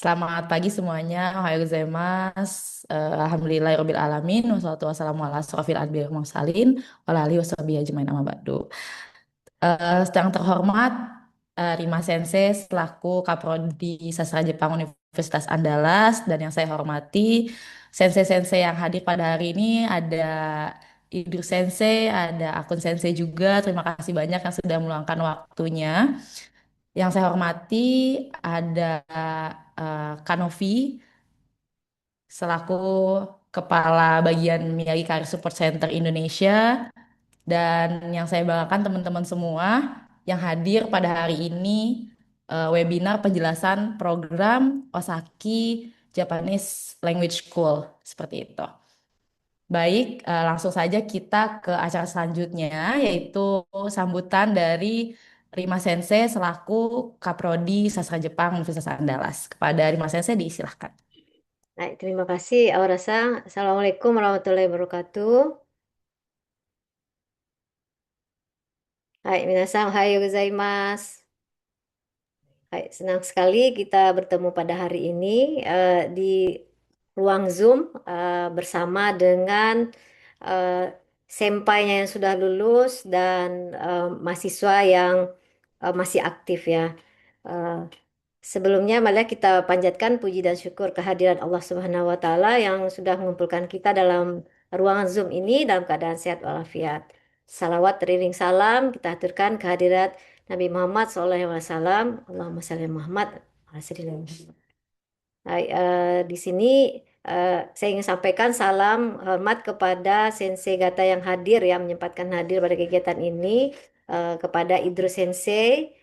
Selamat pagi semuanya. Ohayo gozaimasu. Alhamdulillahirabbil alamin. Wassalatu wassalamu ala asrofil anbiya'i wal mursalin wa ala alihi washabihi ajmain amma ba'du. Yang terhormat Rima Sensei selaku Kaprodi Sastra Jepang Universitas Andalas, dan yang saya hormati Sensei-sensei yang hadir pada hari ini ada Idris Sensei, ada Akun Sensei juga. Terima kasih banyak yang sudah meluangkan waktunya. Yang saya hormati ada Kanovi selaku Kepala Bagian Miyagi Career Support Center Indonesia, dan yang saya banggakan teman-teman semua yang hadir pada hari ini webinar penjelasan program Osaki Japanese Language School seperti itu. Baik, langsung saja kita ke acara selanjutnya, yaitu sambutan dari Rima Sensei selaku Kaprodi Sastra Jepang Universitas Andalas. Kepada Rima Sensei disilahkan. Baik, terima kasih Aurasa. Assalamualaikum warahmatullahi wabarakatuh. Hai, minasan, ohayo gozaimasu. Hai, senang sekali kita bertemu pada hari ini di ruang Zoom bersama dengan eh, sempainya yang sudah lulus dan mahasiswa yang masih aktif ya. Eh, Sebelumnya, malah kita panjatkan puji dan syukur kehadiran Allah Subhanahu wa Ta'ala yang sudah mengumpulkan kita dalam ruangan Zoom ini dalam keadaan sehat walafiat. Salawat teriring salam kita aturkan kehadirat Nabi Muhammad SAW. Allahumma salli Muhammad. Baik, di sini saya ingin sampaikan salam hormat kepada Sensei Gata yang hadir, yang menyempatkan hadir pada kegiatan ini, kepada Idro Sensei,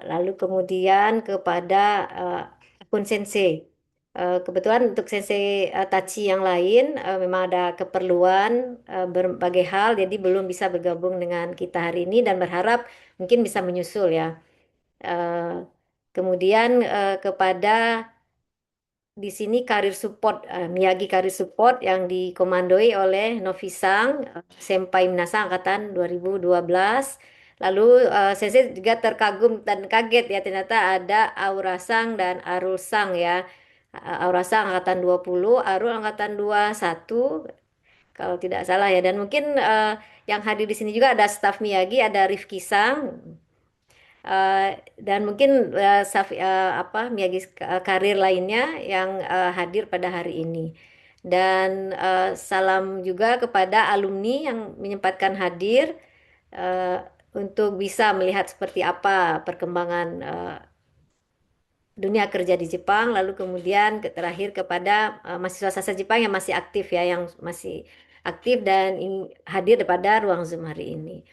lalu kemudian kepada Akun Sensei. Kebetulan untuk Sensei Tachi yang lain memang ada keperluan berbagai hal, jadi belum bisa bergabung dengan kita hari ini dan berharap mungkin bisa menyusul ya. Eh, Kemudian kepada di sini karir support, Miyagi karir support yang dikomandoi oleh Novisang, Senpai Minasa angkatan 2012. Lalu saya juga terkagum dan kaget ya, ternyata ada Aura Sang dan Arul Sang ya. Aura Sang angkatan 20, Arul angkatan 21 kalau tidak salah ya. Dan mungkin yang hadir di sini juga ada staf Miyagi, ada Rifki Sang, dan mungkin Miyagi karir lainnya yang hadir pada hari ini. Dan salam juga kepada alumni yang menyempatkan hadir eh, untuk bisa melihat seperti apa perkembangan dunia kerja di Jepang, lalu kemudian terakhir kepada mahasiswa sastra Jepang yang masih aktif ya, yang masih aktif dan hadir pada ruang Zoom hari ini.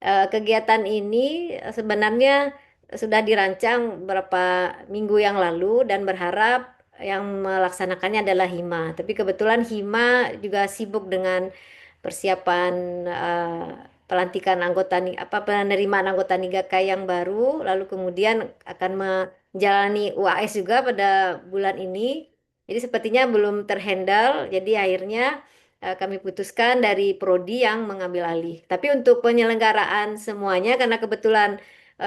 Kegiatan ini sebenarnya sudah dirancang beberapa minggu yang lalu dan berharap yang melaksanakannya adalah Hima. Tapi kebetulan Hima juga sibuk dengan persiapan pelantikan penerimaan anggota Nigakai yang baru, lalu kemudian akan menjalani UAS juga pada bulan ini. Jadi sepertinya belum terhandle. Jadi akhirnya kami putuskan dari prodi yang mengambil alih. Tapi untuk penyelenggaraan semuanya, karena kebetulan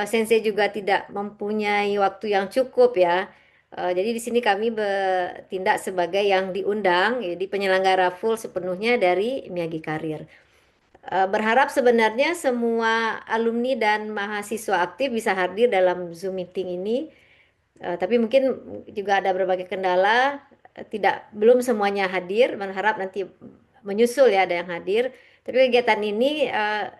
Sensei juga tidak mempunyai waktu yang cukup ya. Jadi di sini kami bertindak sebagai yang diundang, jadi penyelenggara full sepenuhnya dari Miyagi Karir. Berharap sebenarnya semua alumni dan mahasiswa aktif bisa hadir dalam Zoom meeting ini. Tapi mungkin juga ada berbagai kendala, tidak belum semuanya hadir. Berharap nanti menyusul ya ada yang hadir. Tapi kegiatan ini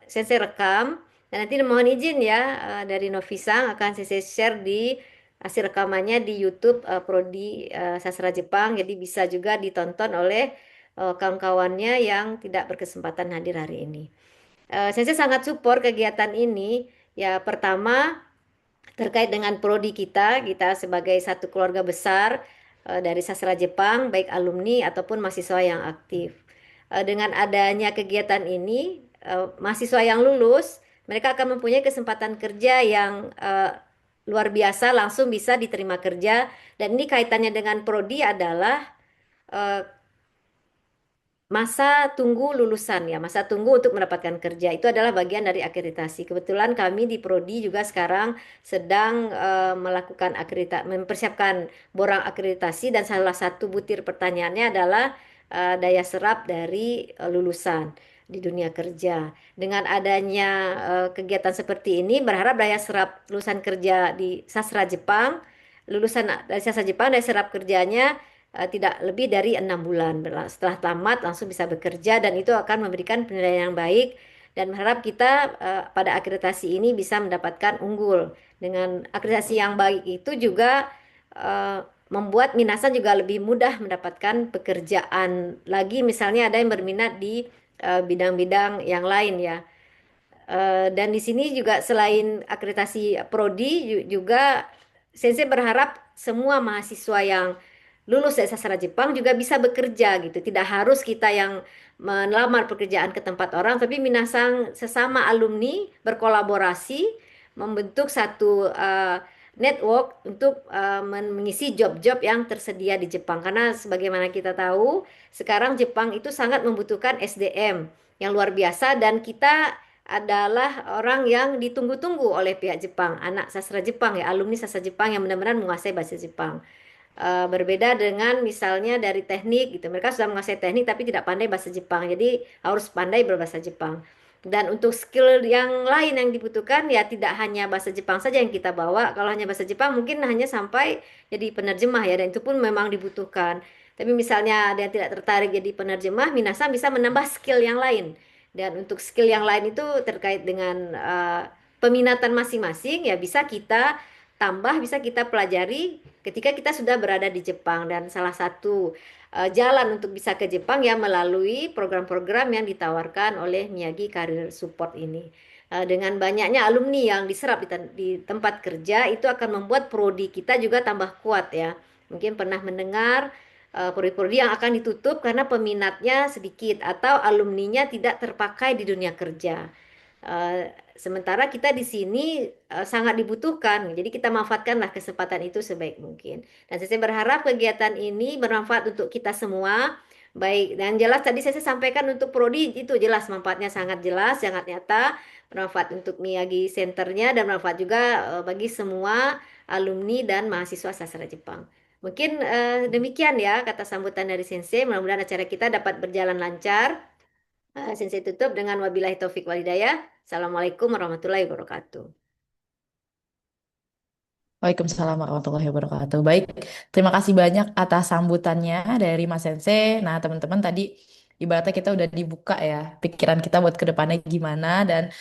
saya rekam dan nanti mohon izin ya dari Novisang akan saya share di hasil rekamannya di YouTube Prodi Sastra Jepang. Jadi bisa juga ditonton oleh kawan-kawannya yang tidak berkesempatan hadir hari ini. Saya sangat support kegiatan ini. Ya pertama terkait dengan prodi kita sebagai satu keluarga besar dari sastra Jepang, baik alumni ataupun mahasiswa yang aktif. Dengan adanya kegiatan ini, mahasiswa yang lulus, mereka akan mempunyai kesempatan kerja yang luar biasa, langsung bisa diterima kerja. Dan ini kaitannya dengan prodi adalah eh, masa tunggu lulusan ya, masa tunggu untuk mendapatkan kerja itu adalah bagian dari akreditasi. Kebetulan kami di Prodi juga sekarang sedang melakukan mempersiapkan borang akreditasi dan salah satu butir pertanyaannya adalah daya serap dari lulusan di dunia kerja. Dengan adanya kegiatan seperti ini, berharap daya serap lulusan kerja di sastra Jepang, lulusan dari sastra Jepang daya serap kerjanya tidak lebih dari 6 bulan. Setelah tamat langsung bisa bekerja dan itu akan memberikan penilaian yang baik dan berharap kita pada akreditasi ini bisa mendapatkan unggul. Dengan akreditasi yang baik itu juga eh, membuat Minasan juga lebih mudah mendapatkan pekerjaan lagi. Misalnya ada yang berminat di bidang-bidang yang lain ya. Dan di sini juga selain akreditasi prodi juga Sensei berharap semua mahasiswa yang lulus dari sastra Jepang juga bisa bekerja gitu. Tidak harus kita yang melamar pekerjaan ke tempat orang, tapi minasang sesama alumni berkolaborasi membentuk satu network untuk mengisi job-job yang tersedia di Jepang. Karena sebagaimana kita tahu, sekarang Jepang itu sangat membutuhkan SDM yang luar biasa dan kita adalah orang yang ditunggu-tunggu oleh pihak Jepang, anak sastra Jepang ya, alumni sastra Jepang yang benar-benar menguasai bahasa Jepang. Berbeda dengan misalnya dari teknik gitu, mereka sudah menguasai teknik tapi tidak pandai bahasa Jepang, jadi harus pandai berbahasa Jepang. Dan untuk skill yang lain yang dibutuhkan ya tidak hanya bahasa Jepang saja yang kita bawa. Kalau hanya bahasa Jepang mungkin hanya sampai jadi penerjemah ya, dan itu pun memang dibutuhkan. Tapi misalnya ada yang tidak tertarik jadi penerjemah, minasan bisa menambah skill yang lain. Dan untuk skill yang lain itu terkait dengan peminatan masing-masing ya bisa kita tambah, bisa kita pelajari ketika kita sudah berada di Jepang. Dan salah satu jalan untuk bisa ke Jepang ya melalui program-program yang ditawarkan oleh Miyagi Career Support ini. Dengan banyaknya alumni yang diserap di tempat kerja itu akan membuat prodi kita juga tambah kuat ya. Mungkin pernah mendengar prodi-prodi yang akan ditutup karena peminatnya sedikit atau alumninya tidak terpakai di dunia kerja. Sementara kita di sini sangat dibutuhkan, jadi kita manfaatkanlah kesempatan itu sebaik mungkin. Dan saya berharap kegiatan ini bermanfaat untuk kita semua. Baik, dan jelas tadi saya sampaikan untuk prodi itu jelas manfaatnya sangat jelas, sangat nyata, bermanfaat untuk Miyagi Centernya dan bermanfaat juga bagi semua alumni dan mahasiswa sastra Jepang. Mungkin demikian ya kata sambutan dari Sensei. Mudah-mudahan acara kita dapat berjalan lancar. Sensei tutup dengan wabillahi taufik walhidayah. Assalamualaikum warahmatullahi wabarakatuh. Waalaikumsalam warahmatullahi wabarakatuh. Baik, terima kasih banyak atas sambutannya dari Mas Sensei. Nah, teman-teman tadi ibaratnya kita udah dibuka ya pikiran kita buat ke depannya gimana dan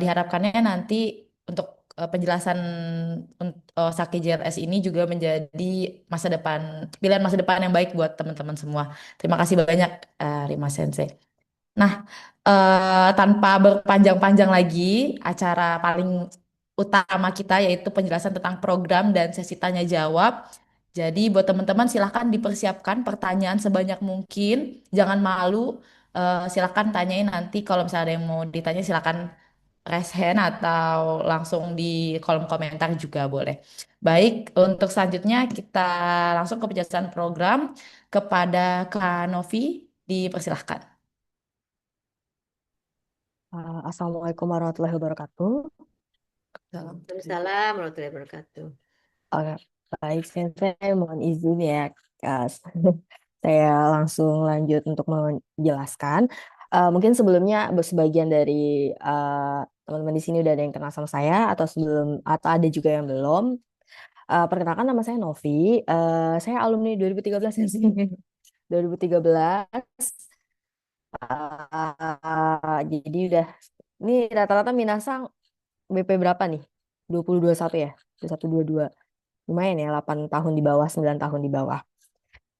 diharapkannya nanti untuk penjelasan Saki JLS ini juga menjadi masa depan pilihan masa depan yang baik buat teman-teman semua. Terima kasih banyak, Rima Sensei. Nah, tanpa berpanjang-panjang lagi, acara paling utama kita yaitu penjelasan tentang program dan sesi tanya jawab. Jadi buat teman-teman silahkan dipersiapkan pertanyaan sebanyak mungkin, jangan malu. Silahkan tanyain nanti kalau misalnya ada yang mau ditanya silahkan raise hand atau langsung di kolom komentar juga boleh. Baik, untuk selanjutnya kita langsung ke penjelasan program kepada Kak Novi, dipersilahkan. Assalamualaikum warahmatullahi wabarakatuh. Salam. Waalaikumsalam warahmatullahi wabarakatuh. Oke, baik, saya mohon izin ya, uh, saya langsung lanjut untuk menjelaskan. Mungkin sebelumnya sebagian dari teman-teman di sini udah ada yang kenal sama saya atau ada juga yang belum. Perkenalkan nama saya Novi. Saya alumni 2013 ya sih. 2013. Jadi udah ini rata-rata Minasang BP berapa nih? 2021 ya? 2122. Lumayan ya, 8 tahun di bawah, 9 tahun di bawah.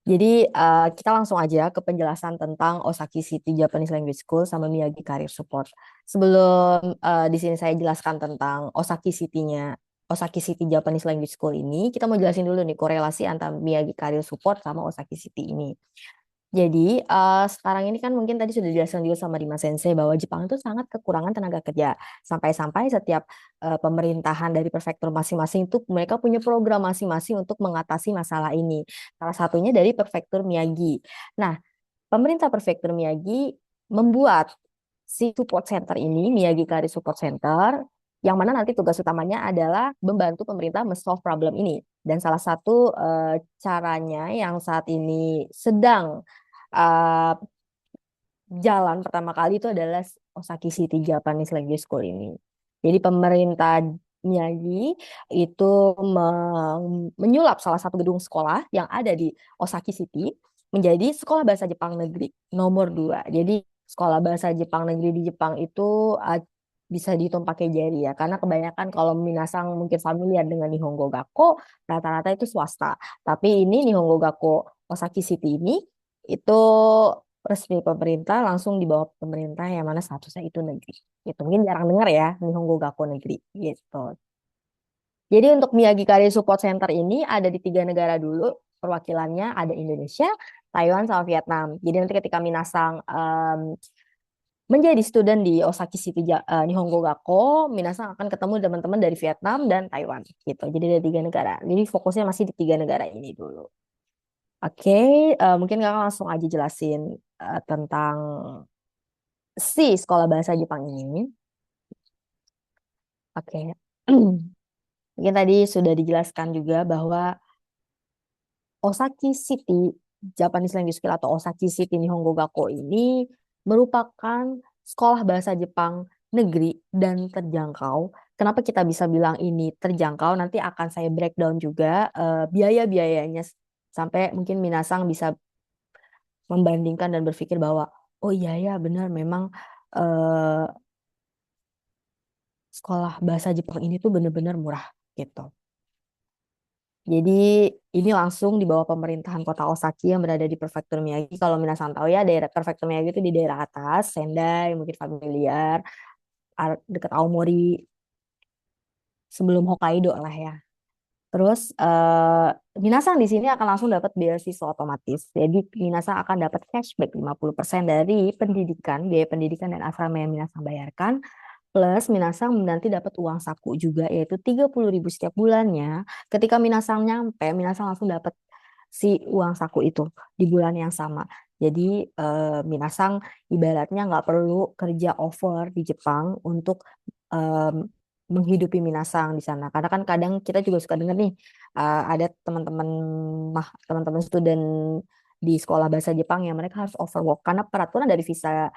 Jadi kita langsung aja ke penjelasan tentang Osaki City Japanese Language School sama Miyagi Career Support. Sebelum di sini saya jelaskan tentang Osaki City Japanese Language School ini, kita mau jelasin dulu nih korelasi antara Miyagi Career Support sama Osaki City ini. Jadi sekarang ini kan mungkin tadi sudah dijelaskan juga sama Rima Sensei bahwa Jepang itu sangat kekurangan tenaga kerja. Sampai-sampai setiap pemerintahan dari prefektur masing-masing itu mereka punya program masing-masing untuk mengatasi masalah ini. Salah satunya dari prefektur Miyagi. Nah, pemerintah Prefektur Miyagi membuat si support center ini, Miyagi Career Support Center, yang mana nanti tugas utamanya adalah membantu pemerintah men-solve problem ini. Dan salah satu caranya yang saat ini sedang eh, jalan pertama kali itu adalah Osaki City Japanese Language School ini. Jadi pemerintah Miyagi itu menyulap salah satu gedung sekolah yang ada di Osaki City menjadi sekolah bahasa Jepang negeri nomor 2. Jadi sekolah bahasa Jepang negeri di Jepang itu bisa dihitung pakai jari ya, karena kebanyakan kalau minasang mungkin familiar dengan Nihongo Gakko, rata-rata itu swasta. Tapi ini Nihongo Gakko Osaki City ini itu resmi pemerintah, langsung di bawah pemerintah yang mana statusnya itu negeri. Gitu. Mungkin jarang dengar ya Nihongo Gakko negeri gitu. Jadi untuk Miyagi Career Support Center ini ada di 3 negara dulu, perwakilannya ada Indonesia, Taiwan, sama Vietnam. Jadi nanti ketika minasang menjadi student di Osaki City Nihongo Gakko, minasang akan ketemu teman-teman dari Vietnam dan Taiwan gitu. Jadi ada 3 negara. Jadi fokusnya masih di 3 negara ini dulu. Oke, mungkin kakak langsung aja jelasin tentang si sekolah bahasa Jepang ini. Oke, mungkin tadi sudah dijelaskan juga bahwa Osaki City Japanese Language School atau Osaki City Nihongo Gakko ini merupakan sekolah bahasa Jepang negeri dan terjangkau. Kenapa kita bisa bilang ini terjangkau? Nanti akan saya breakdown juga biaya-biayanya sampai mungkin minasang bisa membandingkan dan berpikir bahwa oh iya ya benar memang eh, sekolah bahasa Jepang ini tuh benar-benar murah gitu. Jadi ini langsung di bawah pemerintahan kota Osaki yang berada di Prefektur Miyagi. Kalau minasan tahu ya, daerah Prefektur Miyagi itu di daerah atas, Sendai, mungkin familiar, dekat Aomori, sebelum Hokkaido lah ya. Terus minasan di sini akan langsung dapat beasiswa otomatis. Jadi minasan akan dapat cashback 50% dari pendidikan, biaya pendidikan dan asrama yang minasan bayarkan. Plus minasang nanti dapat uang saku juga yaitu 30.000 setiap bulannya. Ketika minasang nyampe, minasang langsung dapat si uang saku itu di bulan yang sama. Jadi minasang ibaratnya nggak perlu kerja over di Jepang untuk menghidupi minasang di sana. Karena kan kadang kita juga suka dengar nih ada teman-teman student di sekolah bahasa Jepang yang mereka harus overwork karena peraturan dari visa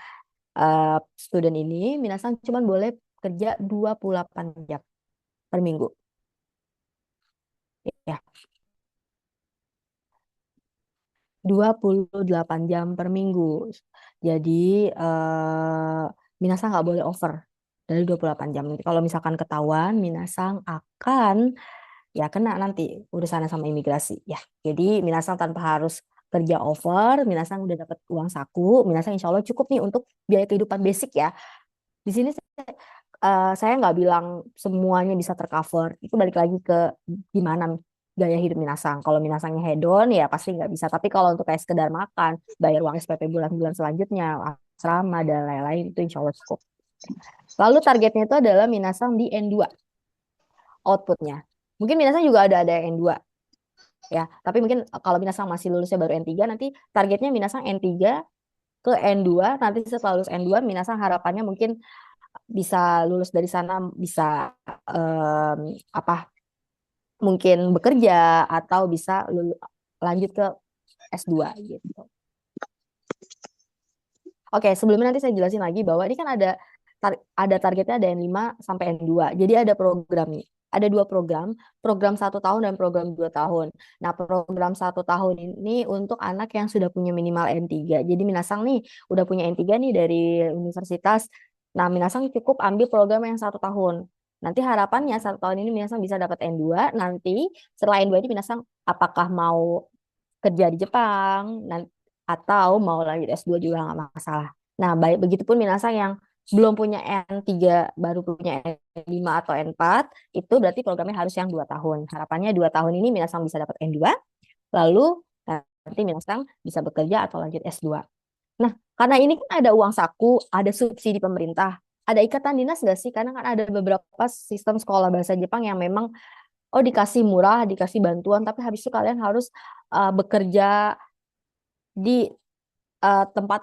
student ini minasang cuma boleh kerja 28 jam per minggu. Ya, 28 jam per minggu. Jadi minasang nggak boleh over dari 28 jam. Nanti kalau misalkan ketahuan, minasang akan ya kena nanti urusannya sama imigrasi. Ya, jadi minasang tanpa harus kerja over, minasang udah dapat uang saku, minasang insya Allah cukup nih untuk biaya kehidupan basic ya. Di sini saya nggak bilang semuanya bisa tercover. Itu balik lagi ke gimana gaya hidup minasang. Kalau minasangnya hedon ya pasti nggak bisa. Tapi kalau untuk kayak sekedar makan, bayar uang SPP bulan-bulan selanjutnya, asrama dan lain-lain itu insya Allah cukup. Lalu targetnya itu adalah minasang di N2 outputnya. Mungkin minasang juga ada N2 ya. Tapi mungkin kalau minasang masih lulusnya baru N3 nanti targetnya minasang N3 ke N2. Nanti setelah lulus N2 minasang harapannya mungkin bisa lulus dari sana bisa em, apa mungkin bekerja atau bisa lanjut ke S2 gitu. Oke, sebelumnya nanti saya jelasin lagi bahwa ini kan ada targetnya ada N5 sampai N2. Jadi ada program nih. Ada 2 program 1 tahun dan program 2 tahun. Nah, program 1 tahun ini untuk anak yang sudah punya minimal N3. Jadi minasang nih udah punya N3 nih dari universitas. Nah, minasang cukup ambil program yang 1 tahun. Nanti harapannya 1 tahun ini minasang bisa dapat N2. Nanti setelah N2 ini minasang apakah mau kerja di Jepang atau mau lanjut S2 juga nggak masalah. Nah, baik begitupun minasang yang belum punya N3 baru punya N5 atau N4 itu berarti programnya harus yang 2 tahun. Harapannya 2 tahun ini minasang bisa dapat N2 lalu nanti minasang bisa bekerja atau lanjut S2. Nah, karena ini kan ada uang saku, ada subsidi pemerintah, ada ikatan dinas nggak sih? Karena kan ada beberapa sistem sekolah bahasa Jepang yang memang oh dikasih murah, dikasih bantuan, tapi habis itu kalian harus bekerja di tempat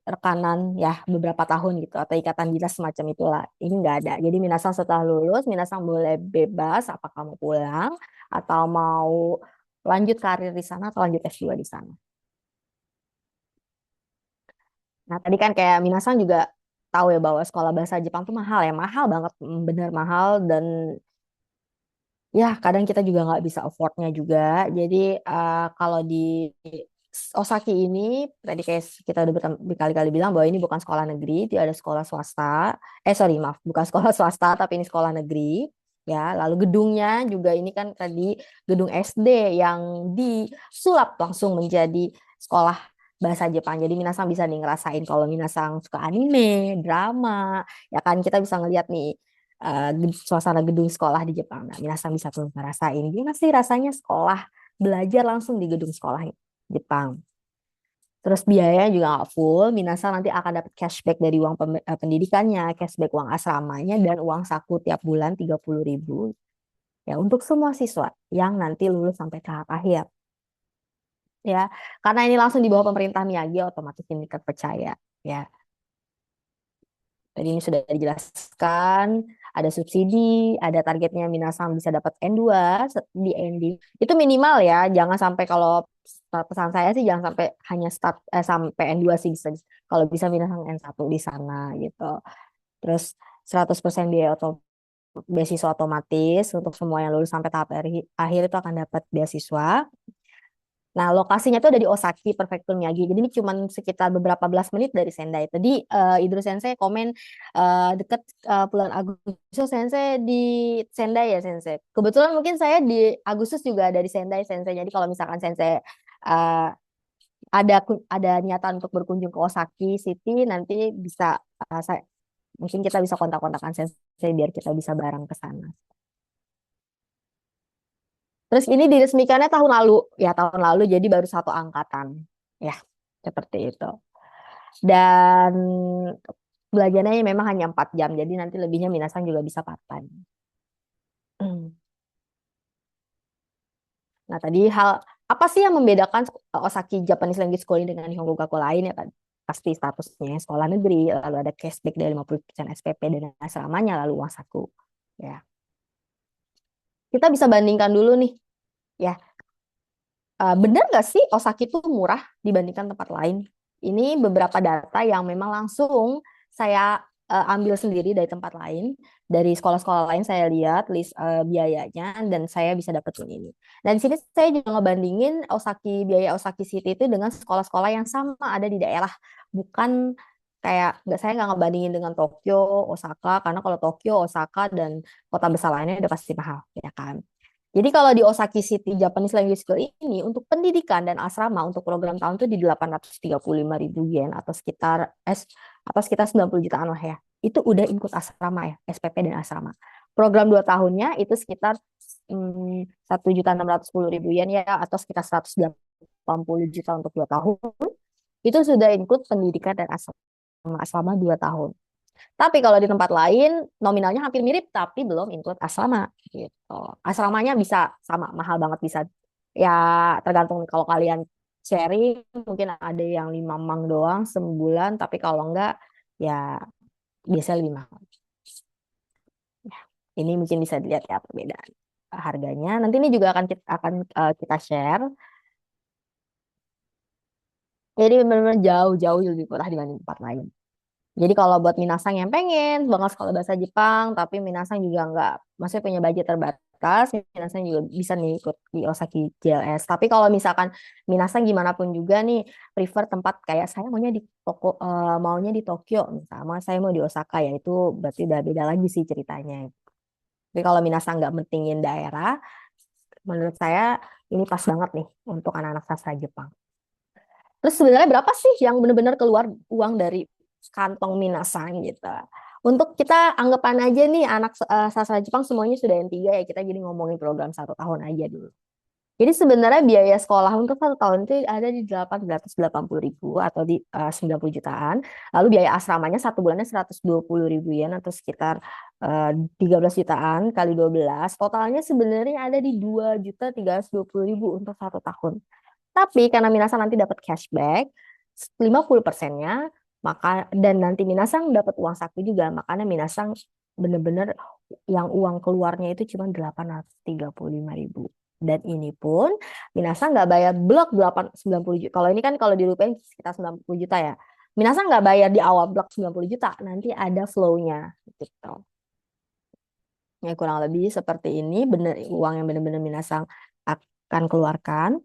rekanan ya beberapa tahun gitu atau ikatan dinas semacam itulah. Ini nggak ada. Jadi minasang setelah lulus, minasang boleh bebas apakah mau pulang atau mau lanjut karir di sana atau lanjut S2 di sana. Nah, tadi kan kayak minasang juga tahu ya bahwa sekolah bahasa Jepang tuh mahal ya, mahal banget, bener mahal dan ya kadang kita juga nggak bisa affordnya juga. Jadi kalau di Osaki ini tadi kayak kita udah berkali-kali bilang bahwa ini bukan sekolah negeri, dia ada sekolah swasta. Sorry maaf, bukan sekolah swasta tapi ini sekolah negeri. Ya, lalu gedungnya juga ini kan tadi gedung SD yang disulap langsung menjadi sekolah bahasa Jepang. Jadi minasang bisa nih ngerasain kalau minasang suka anime, drama, ya kan kita bisa ngeliat nih suasana gedung sekolah di Jepang. Nah, minasang bisa tuh ngerasain gimana sih rasanya sekolah, belajar langsung di gedung sekolah Jepang. Terus biayanya juga nggak full, minasang nanti akan dapat cashback dari uang pendidikannya, cashback uang asramanya, dan uang saku tiap bulan 30.000 ya untuk semua siswa yang nanti lulus sampai tahap akhir. Ya, karena ini langsung di bawah pemerintah Miyagi, otomatis ini terpercaya. Ya, tadi ini sudah dijelaskan, ada subsidi, ada targetnya minasang bisa dapat N2 di ending. Itu minimal ya, jangan sampai kalau pesan saya sih jangan sampai hanya sampai N2 sih bisa. Kalau bisa minasang N1 di sana gitu. Terus 100% biaya beasiswa otomatis untuk semua yang lulus sampai tahap akhir itu akan dapat beasiswa. Nah, lokasinya tuh ada di Osaki Prefektur Miyagi. Jadi ini cuma sekitar beberapa belas menit dari Sendai. Tadi Idru Sensei komen deket bulan Agustus Sensei di Sendai ya Sensei. Kebetulan mungkin saya di Agustus juga ada di Sendai Sensei. Jadi kalau misalkan Sensei uh, ada niatan untuk berkunjung ke Osaki City, nanti bisa mungkin kita bisa kontak-kontakan Sensei biar kita bisa bareng ke sana. Terus ini diresmikannya tahun lalu, ya tahun lalu jadi baru satu angkatan, ya seperti itu. Dan belajarnya memang hanya 4 jam, jadi nanti lebihnya minasang juga bisa part-time. Nah tadi hal apa sih yang membedakan Osaki Japanese Language School ini dengan Nihongo Gakko lain ya kan? Pasti statusnya sekolah negeri, lalu ada cashback dari 50% SPP dan asramanya, lalu uang saku. Ya, kita bisa bandingkan dulu nih, ya. Benar nggak sih Osaki itu murah dibandingkan tempat lain? Ini beberapa data yang memang langsung saya ambil sendiri dari tempat lain, dari sekolah-sekolah lain saya lihat list biayanya dan saya bisa dapetin ini. Dan di sini saya juga ngebandingin biaya Osaki City itu dengan sekolah-sekolah yang sama ada di daerah, bukan kayak saya nggak ngebandingin dengan Tokyo, Osaka karena kalau Tokyo, Osaka dan kota besar lainnya udah pasti mahal, ya kan? Jadi kalau di Osaki City Japanese Language School ini untuk pendidikan dan asrama untuk program tahun itu di 835.000 yen atau sekitar 90 jutaan lah ya. Itu udah include asrama ya, SPP dan asrama. Program 2 tahunnya itu sekitar 1.610.000 yen ya atau sekitar 180 juta untuk 2 tahun. Itu sudah include pendidikan dan asrama 2 tahun. Tapi kalau di tempat lain nominalnya hampir mirip tapi belum include asrama gitu. Asramanya bisa sama mahal banget bisa ya tergantung kalau kalian sharing mungkin ada yang 5 mang doang sebulan tapi kalau enggak ya biasanya lebih mahal. Ya, ini mungkin bisa dilihat ya perbedaan harganya. Nanti ini juga akan kita share. Jadi benar-benar jauh-jauh lebih murah dibanding tempat lain. Jadi kalau buat minasang yang pengen banget sekolah bahasa Jepang, tapi minasang juga nggak, maksudnya punya budget terbatas, minasang juga bisa nih ikut di Osaki JLS. Tapi kalau misalkan minasang gimana pun juga nih, prefer tempat kayak saya maunya di Tokyo, sama saya mau di Osaka ya itu berarti udah beda lagi sih ceritanya. Tapi kalau minasang nggak mentingin daerah, menurut saya ini pas banget nih untuk anak-anak sastra Jepang. Terus sebenarnya berapa sih yang benar-benar keluar uang dari kantong minasang gitu. Untuk kita anggapan aja nih anak sastra Jepang semuanya sudah N3 ya kita jadi ngomongin program 1 tahun aja dulu. Jadi sebenarnya biaya sekolah untuk 1 tahun itu ada di 880.000 atau di 90 jutaan. Lalu biaya asramanya 1 bulannya 120.000 yen atau sekitar 13 jutaan kali 12. Totalnya sebenarnya ada di 2.320.000 untuk 1 tahun. Tapi karena minasa nanti dapat cashback, 50%-nya, maka dan nanti Minasang dapat uang saku juga, makanya Minasang bener-bener yang uang keluarnya itu cuma 835.000. Dan ini pun Minasang nggak bayar blok 90 juta. Kalau ini kan kalau dirupiahin sekitar 90 juta ya. Minasang nggak bayar di awal blok 90 juta, nanti ada flow-nya gitu. Ya kurang lebih seperti ini, bener uang yang benar-benar Minasang akan keluarkan.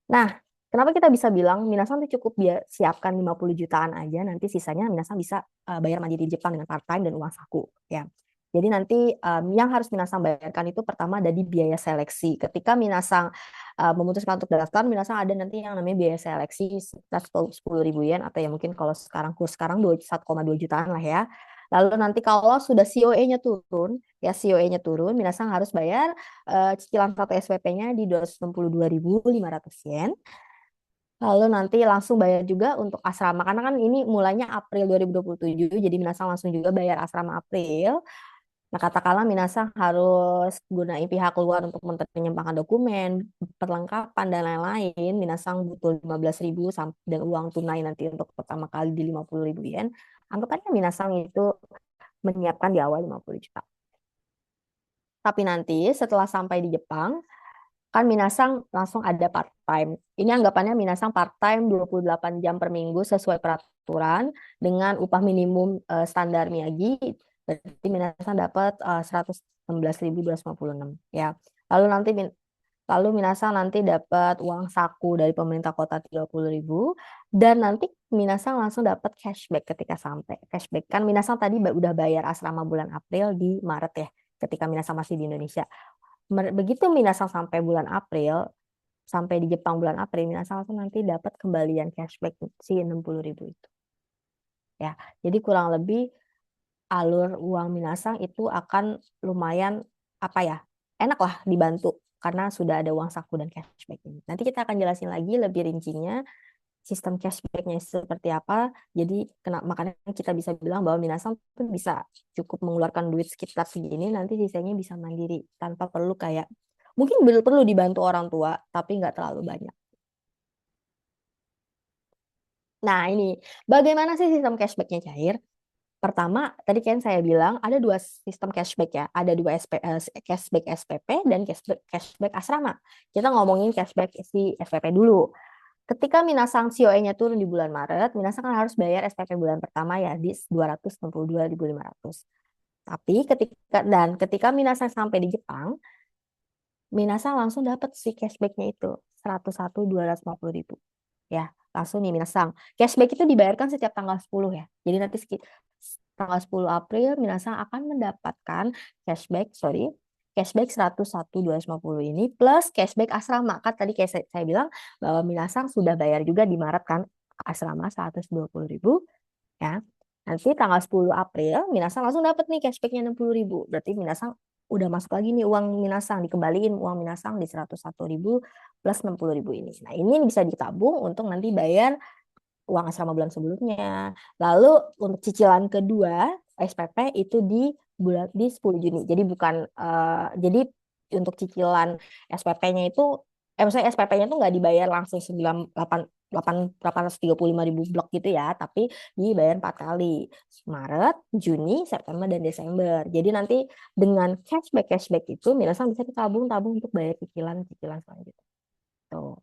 Nah, kenapa kita bisa bilang Minasang tuh cukup siapkan 50 jutaan aja, nanti sisanya Minasang bisa bayar mandiri di Jepang dengan part-time dan uang saku ya. Jadi nanti yang harus Minasang bayarkan itu pertama ada di biaya seleksi. Ketika Minasang memutuskan untuk daftar, Minasang ada nanti yang namanya biaya seleksi sekitar 10.000 yen, atau ya mungkin kalau sekarang kurs sekarang 1,2 jutaan lah ya. Lalu nanti kalau sudah COE-nya turun, ya COE-nya turun, Minasang harus bayar cicilan satu SPP-nya di 262.500 yen. Lalu nanti langsung bayar juga untuk asrama, karena kan ini mulainya April 2027, jadi Minasang langsung juga bayar asrama April. Nah, katakanlah Minasang harus gunain pihak luar untuk menyempangkan dokumen, perlengkapan, dan lain-lain. Minasang butuh 15.000 dan uang tunai nanti untuk pertama kali di 50.000 yen. Anggap aja Minasang itu menyiapkan di awal 50 juta. Tapi nanti setelah sampai di Jepang, kan Minasang langsung ada part-time. Ini anggapannya Minasang part-time 28 jam per minggu sesuai peraturan dengan upah minimum standar Miyagi. Berarti Minasang dapat 116.256 ya. Lalu Minasang nanti dapat uang saku dari pemerintah kota 30.000, dan nanti Minasang langsung dapat cashback ketika sampai. Cashback kan Minasang tadi udah bayar asrama bulan April di Maret ya, ketika Minasang masih di Indonesia. Begitu Minasang sampai bulan April, sampai di Jepang bulan April, Minasang langsung nanti dapat kembalian cashback si 60.000 itu. Ya, jadi kurang lebih alur uang Minasang itu akan lumayan apa ya, enak lah dibantu karena sudah ada uang saku dan cashback ini. Nanti kita akan jelasin lagi lebih rincinya sistem cashbacknya seperti apa. Jadi makanya kita bisa bilang bahwa Minasang tuh bisa cukup mengeluarkan duit sekitar segini, nanti sisanya bisa mandiri tanpa perlu kayak mungkin perlu dibantu orang tua tapi nggak terlalu banyak. Nah ini bagaimana sih sistem cashbacknya cair? Pertama, tadi kan saya bilang ada dua sistem cashback ya. Ada dua cashback SPP dan cashback asrama. Kita ngomongin cashback si SPP dulu. Ketika Minasang COE-nya turun di bulan Maret, Minasang kan harus bayar SPP bulan pertama ya di 262.500. Tapi ketika Minasang sampai di Jepang, Minasang langsung dapat si cashback-nya itu 101.250.000. Ya, langsung nih Minasang. Cashback itu dibayarkan setiap tanggal 10 ya. Jadi nanti tanggal 10 April Minasang akan mendapatkan cashback 101.250 ini plus cashback asrama. Kan tadi kayak saya bilang bahwa Minasang sudah bayar juga di Maret kan asrama 120.000 ya. Nanti tanggal 10 April Minasang langsung dapat nih cashbacknya 60.000. Berarti Minasang udah masuk lagi nih uang Minasang, dikembaliin uang Minasang di 101.000 plus 60.000 ini. Nah, ini bisa ditabung untuk nanti bayar uang asrama bulan sebelumnya. Lalu untuk cicilan kedua SPP itu di 10 Juni. Jadi bukan jadi untuk cicilan SPP-nya itu maksudnya SPP-nya itu nggak dibayar langsung 835.000 blok gitu ya, tapi dibayar 4 kali. Maret, Juni, September, dan Desember. Jadi nanti dengan cashback itu Minasang bisa ditabung-tabung untuk bayar cicilan selanjutnya. Tuh.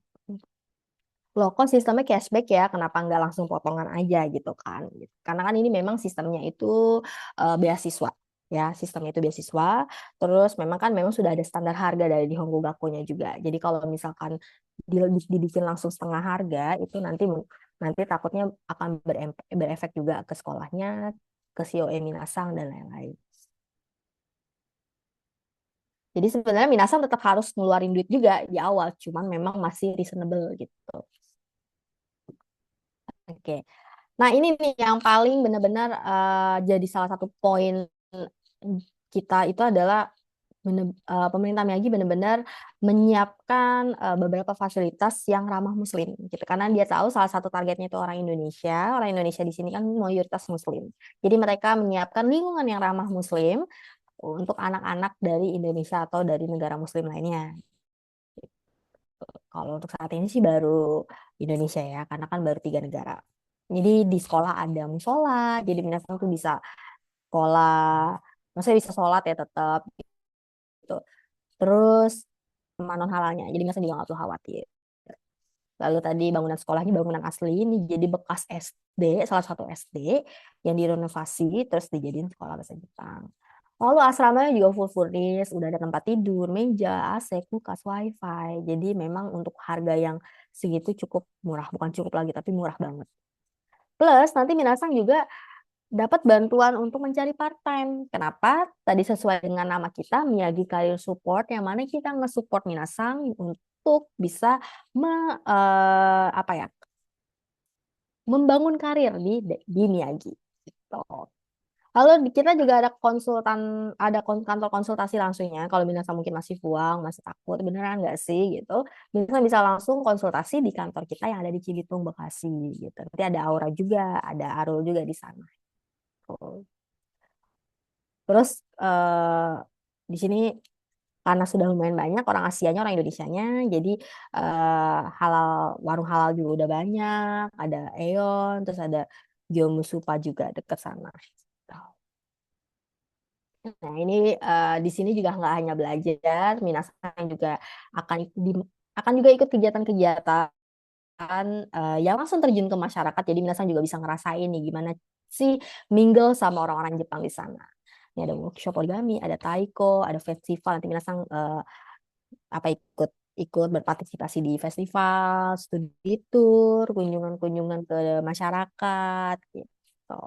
Loh, kok sistemnya cashback ya? Kenapa nggak langsung potongan aja gitu kan? Karena kan ini memang sistemnya itu beasiswa. Ya, sistemnya itu beasiswa. Terus memang sudah ada standar harga dari di Honggogakunya juga. Jadi kalau misalkan dibikin langsung setengah harga, itu nanti takutnya akan berefek juga ke sekolahnya, ke COE Minasang, dan lain-lain. Jadi sebenarnya Minasang tetap harus ngeluarin duit juga di awal, cuman memang masih reasonable gitu. Oke. Nah, ini nih yang paling benar-benar jadi salah satu poin kita itu adalah pemerintah Miyagi benar-benar menyiapkan beberapa fasilitas yang ramah Muslim gitu. Karena dia tahu salah satu targetnya itu orang Indonesia. Orang Indonesia di sini kan mayoritas Muslim. Jadi mereka menyiapkan lingkungan yang ramah Muslim untuk anak-anak dari Indonesia atau dari negara Muslim lainnya. Kalau untuk saat ini sih baru Indonesia ya, karena kan baru 3 negara. Jadi di sekolah ada musola, jadi minasan tuh bisa sekolah, maksudnya bisa sholat ya tetap gitu. Terus sama non halalnya, jadi minasan juga nggak perlu khawatir. Lalu tadi bangunan sekolahnya bangunan asli ini jadi bekas SD, salah satu SD yang direnovasi terus dijadiin sekolah bahasa Jepang. Lalu asramanya juga full furnished, udah ada tempat tidur, meja, AC, kulkas, wifi. Jadi memang untuk harga yang segitu cukup murah, bukan cukup lagi tapi murah banget. Plus nanti Minasang juga dapat bantuan untuk mencari part-time. Kenapa? Tadi sesuai dengan nama kita, Miyagi Career Support, yang mana kita nge-support Minasang untuk bisa apa ya, membangun karir di Miyagi. Gitu. Lalu kita juga ada konsultan, ada kantor konsultasi langsungnya. Kalau Minasang mungkin masih puang, masih takut, beneran nggak sih gitu. Minasang bisa langsung konsultasi di kantor kita yang ada di Cibitung, Bekasi gitu. Nanti ada Aura juga, ada Arul juga di sana. Tuh. Terus di sini karena sudah lumayan banyak orang Asianya, orang Indonesianya, jadi halal, warung halal juga udah banyak, ada Aeon, terus ada Gyomusupa juga dekat sana. Nah ini di sini juga nggak hanya belajar, Minasang juga akan akan juga ikut kegiatan-kegiatan yang langsung terjun ke masyarakat. Jadi Minasang juga bisa ngerasain nih gimana sih mingle sama orang-orang Jepang di sana. Ini ada workshop origami, ada taiko, ada festival. Nanti Minasang apa ikut ikut berpartisipasi di festival, studi tour, kunjungan-kunjungan ke masyarakat gitu.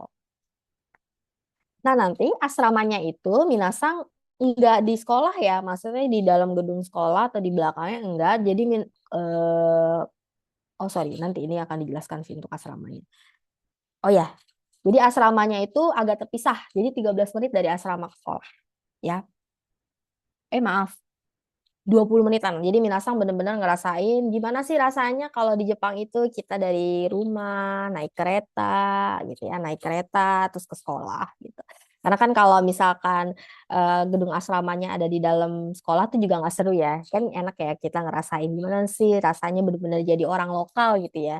Nah, nanti asramanya itu Minasang enggak di sekolah ya, maksudnya di dalam gedung sekolah atau di belakangnya enggak. Jadi oh sorry, nanti ini akan dijelaskan sih untuk asramanya. Oh ya, jadi asramanya itu agak terpisah. Jadi 13 menit dari asrama ke sekolah, ya. Maaf, 20 menitan. Jadi Minasang benar-benar ngerasain gimana sih rasanya kalau di Jepang itu kita dari rumah naik kereta gitu ya, naik kereta terus ke sekolah gitu. Karena kan kalau misalkan gedung asramanya ada di dalam sekolah tuh juga nggak seru ya. Kan enak ya kita ngerasain gimana sih rasanya benar-benar jadi orang lokal gitu ya.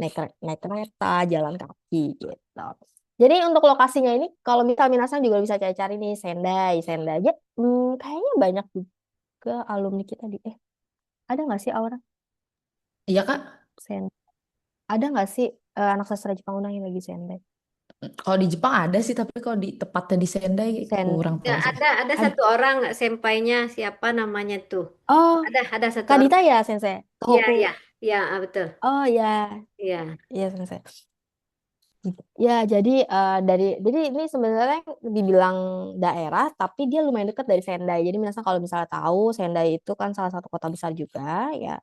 Naik kereta, jalan kaki gitu. Jadi untuk lokasinya ini kalau misal Minasang juga bisa cari-cari nih Sendai, Sendai aja kayaknya banyak ke alumni kita ada nggak sih Aura Iya Kak, sen ada nggak sih anak sastra Jepang Unang yang lagi Sendai kalau di Jepang ada sih, tapi kalau di tepatnya di Sendai sen kurang Ya, tahu saya. ada ad- satu orang senpainya siapa namanya tuh? oh Ada satu orang. Kadita ya sensei Iya, Tohoku iya. Iya, betul. oh ya Iya. iya sensei gitu. Ya jadi jadi ini sebenarnya dibilang daerah tapi dia lumayan dekat dari Sendai jadi misalnya kalau misalnya tahu Sendai itu kan salah satu kota besar juga ya.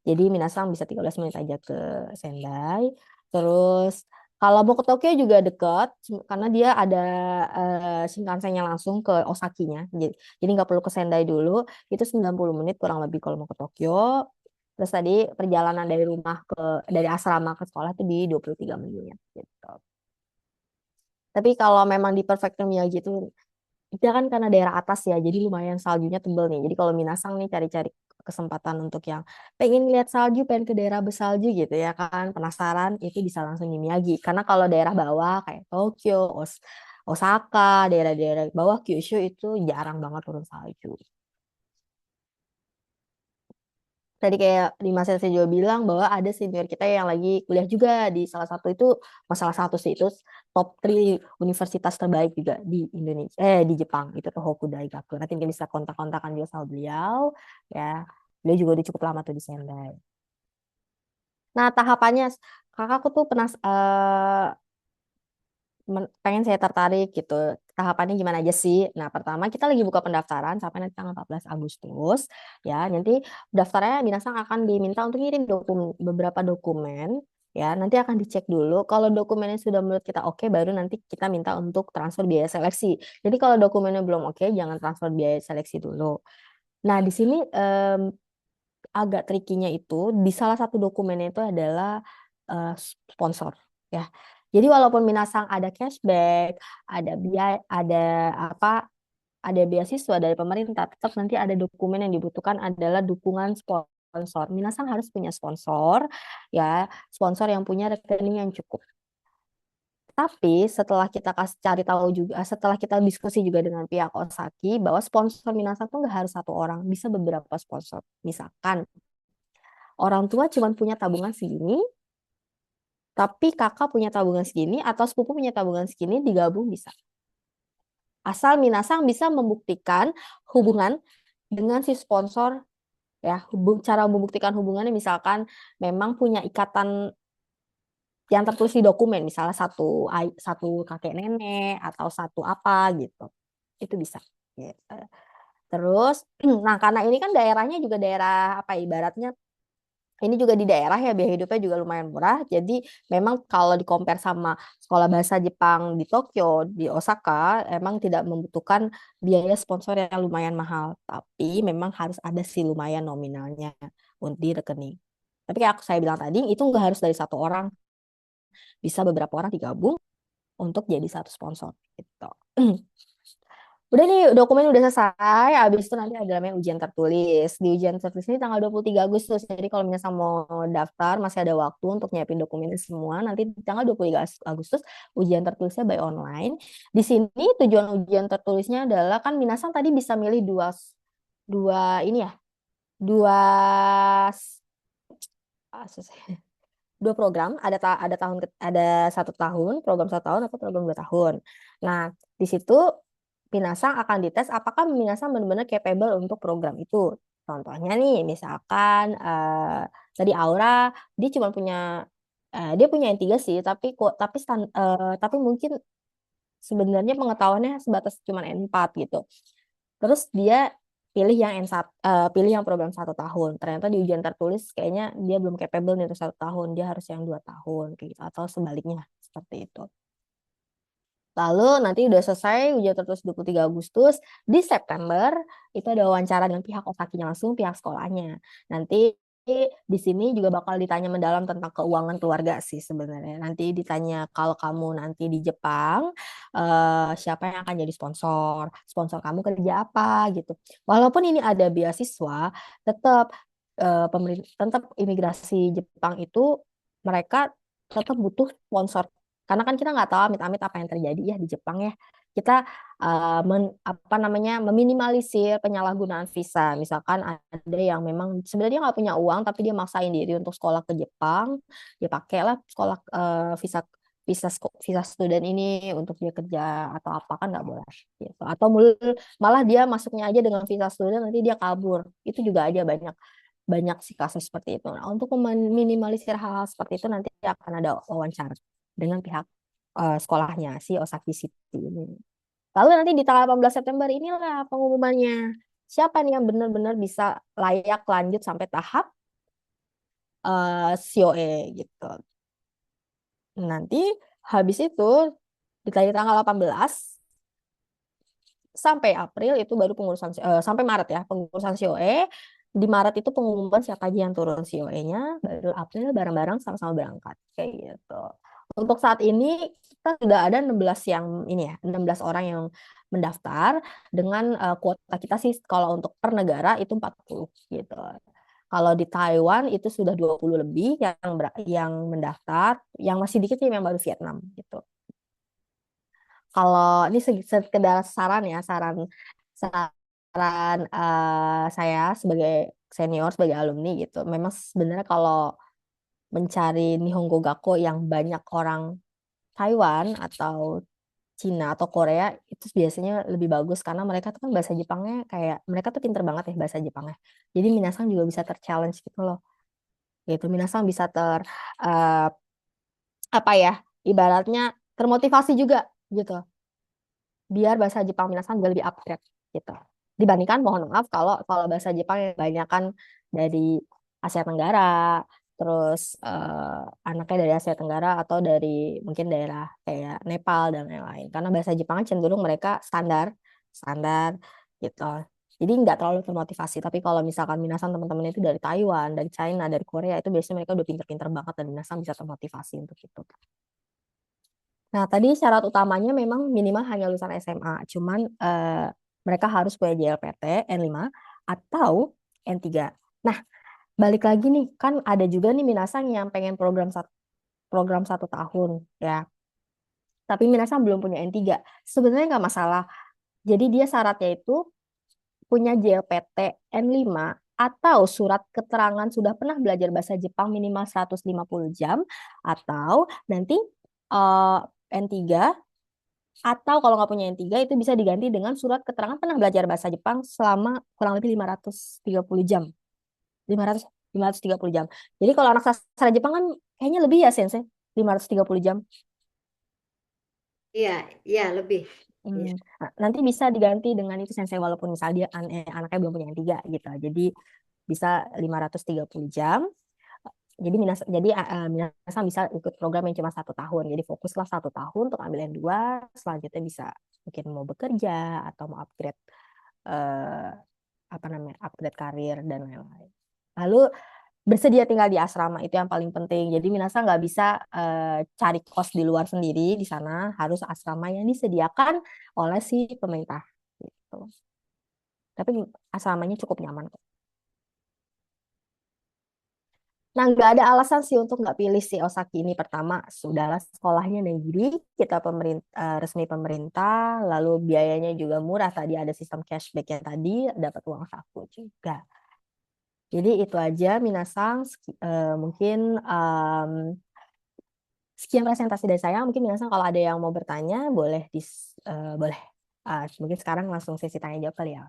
Jadi Minasang bisa 13 menit aja ke Sendai. Terus kalau mau ke Tokyo juga dekat karena dia ada Shinkansen-nya langsung ke Osakinya. Jadi nggak perlu ke Sendai dulu. Itu 90 menit kurang lebih kalau mau ke Tokyo. Terus tadi perjalanan dari asrama ke sekolah itu di 23 menit gitu. Tapi kalau memang di Perfecto Miyagi itu kita kan karena daerah atas ya, jadi lumayan saljunya tebel nih. Jadi kalau Minasang nih cari-cari kesempatan untuk yang pengen lihat salju, pengen ke daerah bersalju gitu ya kan, penasaran itu bisa langsung di Miyagi. Karena kalau daerah bawah kayak Tokyo, Osaka, daerah-daerah bawah Kyushu itu jarang banget turun salju. Tadi kayak di Mas Sensei juga bilang bahwa ada senior kita yang lagi kuliah juga di salah satu itu, masalah satu sih itu top 3 universitas terbaik juga di Indonesia, di Jepang itu Tohoku Daigaku. Nanti mungkin bisa kontak-kontakan juga sama beliau ya. Beliau juga udah cukup lama tuh di Sendai. Nah, tahapannya kakakku tuh pengen saya tertarik gitu. Tahapannya gimana aja sih? Nah, pertama kita lagi buka pendaftaran sampai nanti tanggal 14 Agustus. Ya, nanti daftarnya Minasang akan diminta untuk ngirim beberapa dokumen. Ya, nanti akan dicek dulu. Kalau dokumennya sudah menurut kita oke, baru nanti kita minta untuk transfer biaya seleksi. Jadi kalau dokumennya belum oke, jangan transfer biaya seleksi dulu. Nah, di sini agak trikinya itu di salah satu dokumennya itu adalah sponsor ya. Jadi walaupun Minasang ada cashback, ada biaya, apa, ada beasiswa dari pemerintah, tetap nanti ada dokumen yang dibutuhkan adalah dukungan sponsor sponsor. Minasan harus punya sponsor, ya, sponsor yang punya rekening yang cukup. Tapi setelah kita cari tahu juga, setelah kita diskusi juga dengan pihak Osaki, bahwa sponsor Minasan tuh nggak harus satu orang, bisa beberapa sponsor. Misalkan orang tua cuma punya tabungan segini, tapi kakak punya tabungan segini, atau sepupu punya tabungan segini, digabung bisa. Asal Minasan bisa membuktikan hubungan dengan si sponsor, ya, cara membuktikan hubungannya misalkan memang punya ikatan yang tertulis di dokumen, misalnya satu kakek nenek atau satu apa gitu, itu bisa. Gitu. Terus, nah karena ini kan daerahnya juga daerah apa, ibaratnya ini juga di daerah ya, biaya hidupnya juga lumayan murah. Jadi memang kalau di compare sama sekolah bahasa Jepang di Tokyo, di Osaka, emang tidak membutuhkan biaya sponsor yang lumayan mahal. Tapi memang harus ada sih lumayan nominalnya di rekening. Tapi kayak saya bilang tadi, itu nggak harus dari satu orang. Bisa beberapa orang digabung untuk jadi satu sponsor gitu. Udah nih, dokumen udah selesai. Habis itu nanti ada namanya ujian tertulis. Di ujian tertulis ini tanggal 23 Agustus. Jadi kalau misalnya mau daftar, masih ada waktu untuk nyiapin dokumennya semua. Nanti di tanggal 23 Agustus, ujian tertulisnya by online. Di sini tujuan ujian tertulisnya adalah, kan Minasan tadi bisa milih dua ini ya, dua ah, susah. Dua program, ada 1 tahun, program 1 tahun atau program 2 tahun. Nah, di situ Minasang akan dites apakah Minasang benar-benar capable untuk program itu. Contohnya nih, misalkan tadi Aura, dia cuma punya dia punya N3 sih, tapi mungkin sebenarnya pengetahuannya sebatas cuma N4 gitu. Terus dia pilih yang program 1 tahun. Ternyata di ujian tertulis kayaknya dia belum capable nih untuk 1 tahun, dia harus yang 2 tahun kayak gitu, atau sebaliknya seperti itu. Lalu nanti udah selesai ujian tertulis 23 Agustus, di September itu ada wawancara dengan pihak Osakinya langsung, pihak sekolahnya. Nanti di sini juga bakal ditanya mendalam tentang keuangan keluarga sih sebenarnya. Nanti ditanya kalau kamu nanti di Jepang, siapa yang akan jadi sponsor, sponsor kamu kerja apa gitu. Walaupun ini ada beasiswa, tetap tetap imigrasi Jepang itu mereka tetap butuh sponsor, karena kan kita nggak tahu amit-amit apa yang terjadi ya di Jepang ya. Kita apa namanya, meminimalisir penyalahgunaan visa. Misalkan ada yang memang sebenarnya nggak punya uang tapi dia maksain diri untuk sekolah ke Jepang, dia pakailah sekolah visa visa student ini untuk dia kerja atau apa, kan nggak boleh gitu. Atau malah dia masuknya aja dengan visa student nanti dia kabur. Itu juga aja banyak banyak sih kasus seperti itu. Nah, untuk meminimalisir hal-hal seperti itu nanti akan ada wawancara dengan pihak sekolahnya si Osaki City ini. Lalu nanti di tanggal 18 September inilah pengumumannya. Siapa nih yang benar-benar bisa layak lanjut sampai tahap COE gitu. Nanti habis itu di tanggal 18 sampai April itu baru pengurusan sampai Maret ya, pengurusan COE. Di Maret itu pengumuman siapa aja yang turun COE-nya, baru April bareng-bareng sama-sama berangkat kayak gitu. Untuk saat ini kita sudah ada 16 yang ini ya, 16 orang yang mendaftar dengan kuota kita sih kalau untuk per negara itu 40 gitu. Kalau di Taiwan itu sudah 20 lebih yang mendaftar, yang masih dikit sih yang baru Vietnam gitu. Kalau ini sekedar saran ya, saran saya sebagai senior, sebagai alumni gitu. Memang sebenarnya kalau mencari Nihongo Gakko yang banyak orang Taiwan atau Cina atau Korea itu biasanya lebih bagus, karena mereka tuh kan bahasa Jepangnya kayak mereka tuh pinter banget ya bahasa Jepangnya. Jadi Minasang juga bisa terchallenge gitu loh. Gitu, Minasang bisa eh, apa ya? Ibaratnya termotivasi juga gitu, biar bahasa Jepang Minasan juga lebih upgrade gitu. Dibandingkan, mohon maaf, kalau kalau bahasa Jepang yang banyak kan dari Asia Tenggara, terus anaknya dari Asia Tenggara atau dari mungkin daerah kayak Nepal dan lain-lain. Karena bahasa Jepang cenderung mereka standar, standar gitu. Jadi nggak terlalu termotivasi. Tapi kalau misalkan Minasan teman-teman itu dari Taiwan, dari China, dari Korea, itu biasanya mereka udah pinter-pinter banget dan Minasan bisa termotivasi untuk itu. Nah, tadi syarat utamanya memang minimal hanya lulusan SMA. Cuman mereka harus punya JLPT N5 atau N3. Nah, balik lagi nih, kan ada juga nih Minasang yang pengen program 1 tahun ya. Tapi Minasang belum punya N3. Sebenarnya nggak masalah. Jadi dia syaratnya itu punya JLPT N5 atau surat keterangan sudah pernah belajar bahasa Jepang minimal 150 jam atau nanti eh, N3 atau kalau nggak punya N3 itu bisa diganti dengan surat keterangan pernah belajar bahasa Jepang selama kurang lebih 530 jam. 500 530 jam. Jadi kalau anak sastra Jepang kan kayaknya lebih ya Sensei, 530 jam. Iya, iya lebih. Hmm, Iya. nanti bisa diganti dengan itu Sensei walaupun misalnya dia anaknya belum punya N3 gitu. Jadi bisa 530 jam. Minasang bisa ikut program yang cuma 1 tahun. Jadi fokuslah 1 tahun untuk ambil N2. Selanjutnya bisa mungkin mau bekerja atau mau upgrade eh, apa namanya upgrade karir dan lain-lain. Lalu bersedia tinggal di asrama itu yang paling penting. Jadi Minasa nggak bisa cari kos di luar sendiri di sana, harus asrama yang disediakan oleh si pemerintah gitu. Tapi asramanya cukup nyaman kok. Nah, nggak ada alasan sih untuk nggak pilih si Osaki ini. Pertama, sudahlah sekolahnya negeri, kita resmi pemerintah, lalu biayanya juga murah. Tadi ada sistem cashback-nya tadi, dapat uang saku juga. Jadi itu aja, Minasang. Mungkin sekian presentasi dari saya. Mungkin Minasang kalau ada yang mau bertanya, boleh. Mungkin sekarang langsung sesi tanya jawab kali ya.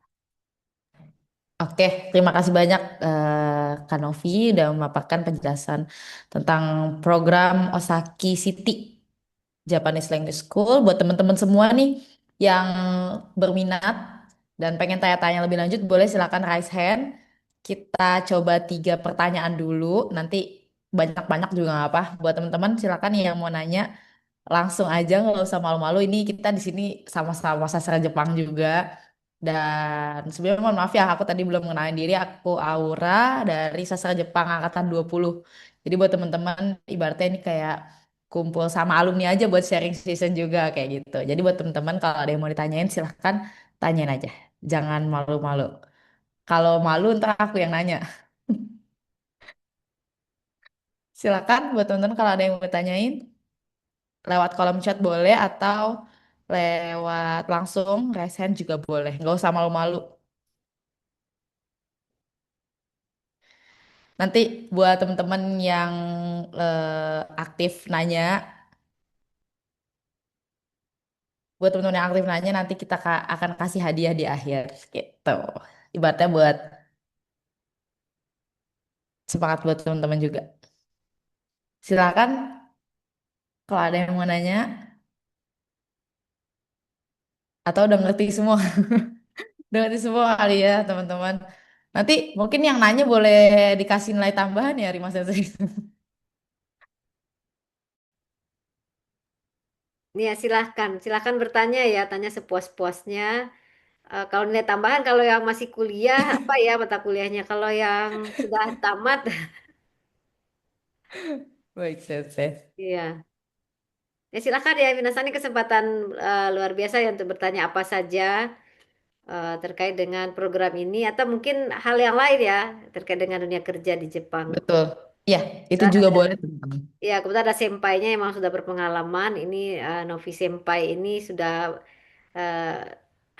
Oke, terima kasih banyak Kak Novi udah memaparkan penjelasan tentang program Osaki City Japanese Language School. Buat teman-teman semua nih yang berminat dan pengen tanya-tanya lebih lanjut, boleh silakan raise hand. Kita coba 3 pertanyaan dulu. Nanti banyak-banyak juga nggak apa. Buat teman-teman silakan yang mau nanya langsung aja, nggak usah malu-malu. Ini kita di sini sama-sama sastra Jepang juga. Dan sebelumnya mohon maaf ya, aku tadi belum mengenalin diri. Aku Aura dari Sastra Jepang Angkatan 20. Jadi buat teman-teman, ibaratnya ini kayak kumpul sama alumni aja buat sharing session juga kayak gitu. Jadi buat teman-teman kalau ada yang mau ditanyain silahkan tanyain aja. Jangan malu-malu. Kalau malu ntar aku yang nanya. Silakan buat teman-teman kalau ada yang mau ditanyain lewat kolom chat boleh atau lewat langsung raise hand juga boleh. Nggak usah malu-malu. Nanti buat teman-teman yang aktif nanya, buat teman-teman yang aktif nanya nanti kita akan kasih hadiah di akhir gitu. Ibaratnya buat semangat buat teman-teman juga. Silakan kalau ada yang mau nanya atau udah ngerti semua, udah ngerti semua kali ya teman-teman. Nanti mungkin yang nanya boleh dikasih nilai tambahan ya Rima Sensei. Ya, silahkan, silahkan bertanya ya, tanya sepuas-puasnya. Kalau nilai tambahan, kalau yang masih kuliah, apa ya mata kuliahnya? Kalau yang sudah tamat, Baik, Sensei. iya. Ya silahkan ya, Minasa ini kesempatan luar biasa ya untuk bertanya apa saja terkait dengan program ini atau mungkin hal yang lain ya terkait dengan dunia kerja di Jepang. Betul. Ya, itu Kebetulan juga ada, boleh teman-teman. ya kebetulan ada sempainya yang memang sudah berpengalaman. Ini Novi Senpai ini sudah eh,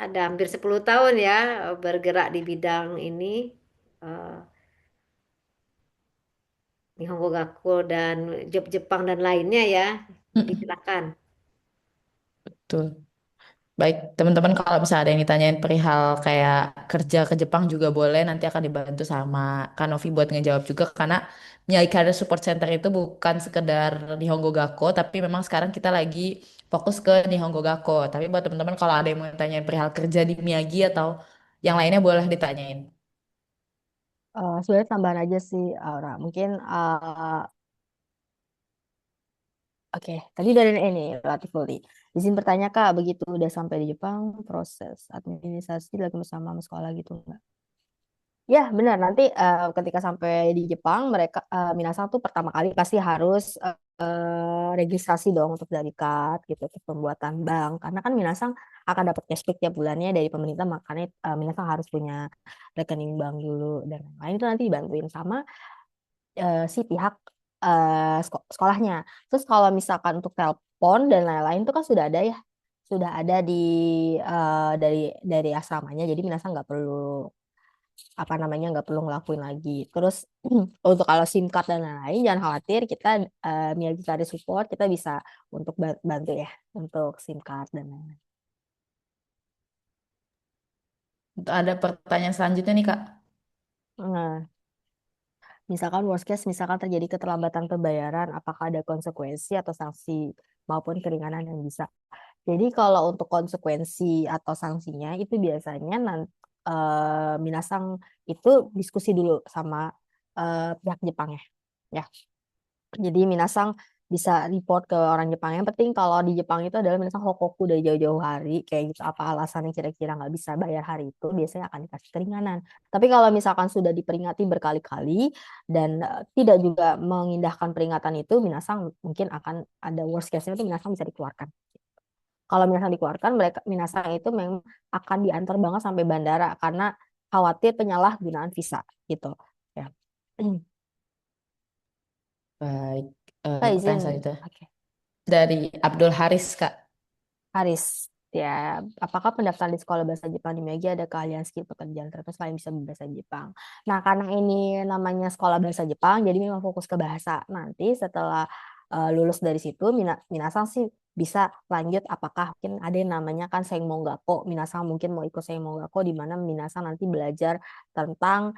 ada hampir 10 tahun ya bergerak di bidang ini. eh, Nihongo Gakko dan job Jepang dan lainnya ya. Jadi Mm-mm. silakan. Betul. Baik, teman-teman kalau misalnya ada yang ditanyain perihal kayak kerja ke Jepang juga boleh, nanti akan dibantu sama Kak Novi buat ngejawab juga karena Miyagi Career Support Center itu bukan sekedar Nihongo Gakko, tapi memang sekarang kita lagi fokus ke Nihongo Gakko. Tapi buat teman-teman kalau ada yang mau ditanyain perihal kerja di Miyagi atau yang lainnya boleh ditanyain. Sebenarnya tambahan aja sih, Aura. Mungkin oke, tadi dari ini relatif fully. Izin bertanya Kak, begitu udah sampai di Jepang, proses administrasi lagi bersama sekolah gitu nggak? Ya, benar. Nanti ketika sampai di Jepang, mereka Minasang tuh pertama kali pasti harus registrasi dong untuk dari card gitu untuk pembuatan bank karena kan Minasang akan dapat cashback tiap bulannya dari pemerintah makanya Minasang harus punya rekening bank dulu dan lain itu nanti dibantuin sama si pihak sekolahnya. Terus kalau misalkan untuk telepon dan lain-lain itu kan sudah ada di dari asramanya jadi Minasang nggak perlu apa namanya nggak perlu ngelakuin lagi. Terus untuk kalau SIM card dan lain-lain jangan khawatir kita military support kita bisa untuk bantu ya untuk SIM card dan lain-lain. Ada pertanyaan selanjutnya nih Kak. Nah, misalkan worst case misalkan terjadi keterlambatan pembayaran apakah ada konsekuensi atau sanksi maupun keringanan yang bisa. Jadi kalau untuk konsekuensi atau sanksinya itu biasanya nanti Minasang itu diskusi dulu sama pihak Jepang ya. Ya, jadi Minasang bisa report ke orang Jepang. Yang penting kalau di Jepang itu adalah Minasang hokoku dari jauh-jauh hari. Kayak gitu apa alasannya kira-kira nggak bisa bayar hari itu. Biasanya akan dikasih keringanan. Tapi kalau misalkan sudah diperingati berkali-kali dan tidak juga mengindahkan peringatan itu, Minasang mungkin akan ada worst case-nya itu Minasang bisa dikeluarkan. Kalau Minasang dikeluarkan, Minasang itu memang akan diantar banget sampai bandara karena khawatir penyalahgunaan visa gitu. Ya. Baik, Kak izin. pertanyaan selanjutnya Oke. dari Abdul Haris Kak. Haris, ya, apakah pendaftaran di sekolah bahasa Jepang di Megi ada keahlian skill pekerjaan tertentu selain bisa bahasa Jepang? Nah, karena ini namanya sekolah bahasa Jepang, jadi memang fokus ke bahasa. Nanti setelah lulus dari situ, Minasang sih bisa lanjut apakah mungkin ada yang namanya kan Sengmonggako. Minasang mungkin mau ikut Sengmonggako di mana Minasang nanti belajar tentang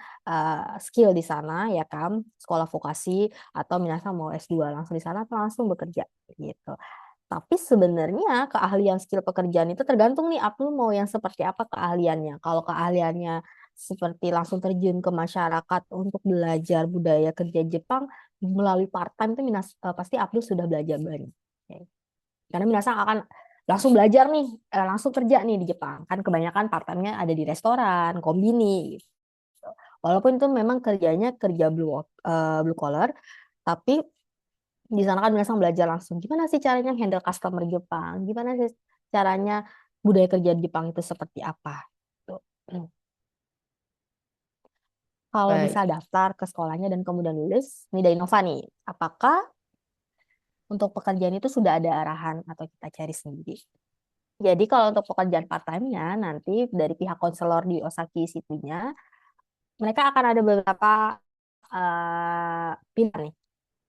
skill di sana ya kan, sekolah vokasi atau Minasang mau S2 langsung di sana atau langsung bekerja gitu. Tapi sebenarnya keahlian skill pekerjaan itu tergantung nih Abdul mau yang seperti apa keahliannya. Kalau keahliannya seperti langsung terjun ke masyarakat untuk belajar budaya kerja Jepang melalui part-time itu pasti Abdul sudah belajar banyak. Oke. Karena Minasang akan langsung belajar nih, langsung kerja nih di Jepang. Kan kebanyakan part-time-nya ada di restoran, kombini gitu. Walaupun itu memang kerjanya kerja blue collar, tapi di sana kan Minasang belajar langsung gimana sih caranya handle customer Jepang, gimana sih caranya budaya kerja di Jepang itu seperti apa. Tuh. Kalau misal Baik, daftar ke sekolahnya dan kemudian lulus, ini dari Nova nih, apakah untuk pekerjaan itu sudah ada arahan atau kita cari sendiri? Jadi kalau untuk pekerjaan part-time-nya nanti dari pihak konselor di Osaki situnya, mereka akan ada beberapa pilihan nih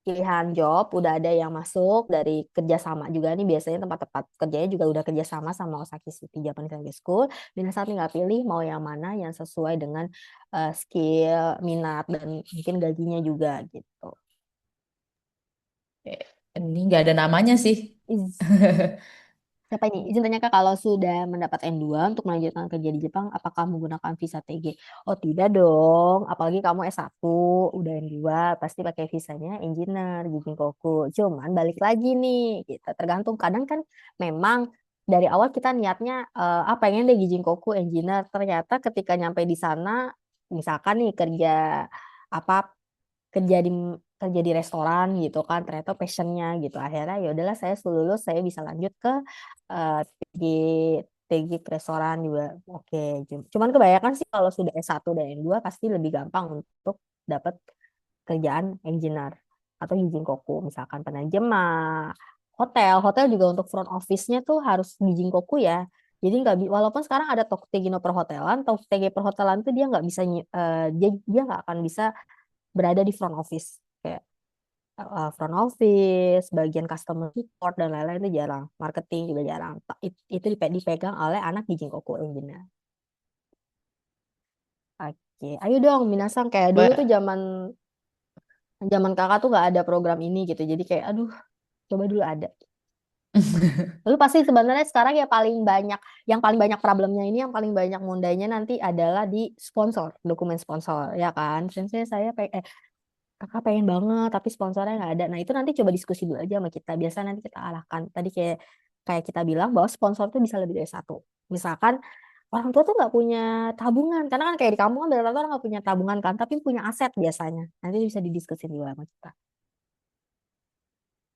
pilihan job udah ada yang masuk dari kerjasama juga nih biasanya tempat-tempat kerjanya juga udah kerjasama sama Osaki City Japanese Language School. Minasang tinggal pilih mau yang mana yang sesuai dengan skill, minat dan mungkin gajinya juga gitu. ini nggak ada namanya sih. Iz- Siapa ini? Izin tanya Kak, kalau sudah mendapat N2 untuk melanjutkan kerja di Jepang, apakah menggunakan visa TG? Oh tidak dong, apalagi kamu S1, udah N2, pasti pakai visanya engineer, Gijinkoku. Cuman balik lagi nih, gitu. Tergantung, kadang kan memang dari awal kita niatnya, pengen deh Gijinkoku engineer, ternyata ketika nyampe di sana, misalkan nih apa kerja di kerja di restoran gitu kan ternyata passionnya gitu akhirnya ya udahlah saya lulus saya bisa lanjut ke TG TG ke restoran juga oke. Cuman kebanyakan sih kalau sudah S1 dan N2 pasti lebih gampang untuk dapat kerjaan engineer atau Koku misalkan penerjemah hotel juga untuk front office-nya tuh harus Koku ya. Jadi nggak walaupun sekarang ada TG no perhotelan, TG perhotelan tuh dia nggak bisa dia nggak akan bisa berada di front office kayak front office, bagian customer support dan lain-lain itu jarang, marketing juga jarang. Itu dipegang oleh anak di Jingkoku Engineer. Oke, ayo dong Minasang kayak dulu tuh Ba- zaman zaman kakak tuh nggak ada program ini gitu. Jadi kayak aduh coba dulu ada. Lalu pasti sebenarnya sekarang yang paling banyak problemnya ini yang paling banyak mundanya nanti adalah di sponsor, dokumen sponsor ya kan. Saya kakak pengen banget tapi sponsornya nggak ada. Nah itu nanti coba diskusi dulu aja sama kita. Biasa nanti kita arahkan. Tadi kayak kayak kita bilang bahwa sponsor tuh bisa lebih dari satu. Misalkan orang tua tuh nggak punya tabungan. Karena kan kayak di kampung kan rata-rata orang nggak punya tabungan kan. Tapi punya aset biasanya. Nanti bisa didiskusin juga sama kita.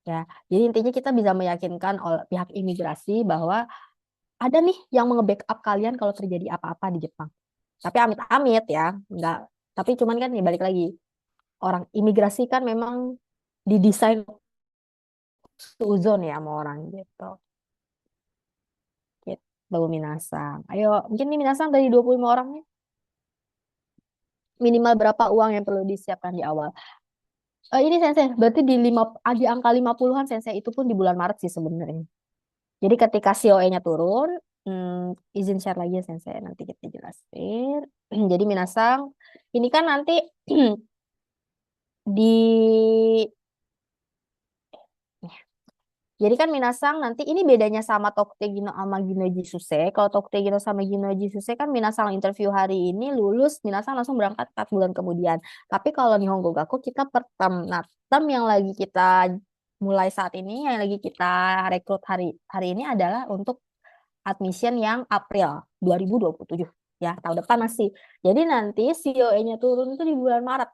ya. Jadi intinya kita bisa meyakinkan oleh pihak imigrasi bahwa ada nih yang nge-backup kalian kalau terjadi apa-apa di Jepang. Tapi amit-amit ya, nggak. Tapi cuman kan ya balik lagi, orang imigrasi kan memang didesain suzon ya sama orang gitu. Gitu, Minasang. Ayo, mungkin nih Minasang dari 25 orang nih, minimal berapa uang yang perlu disiapkan di awal? Ini Sensei, berarti di angka 50-an Sensei itu pun di bulan Maret sih sebenarnya. Jadi ketika COE-nya turun, izin share lagi ya Sensei, nanti kita jelasin. Jadi Minasang, ini kan nanti di Jadi kan Minasang nanti ini bedanya sama Tokugino sama Ginoji Suse. Kalau Tokugino sama Ginoji Suse kan Minasang interview hari ini lulus, Minasang langsung berangkat 4 bulan kemudian. Tapi kalau Nihongo Gaku kita per term. Nah, term yang lagi kita mulai saat ini, yang lagi kita rekrut hari hari ini adalah untuk admission yang April 2027. Ya, tahun depan masih. Jadi nanti COE-nya turun itu di bulan Maret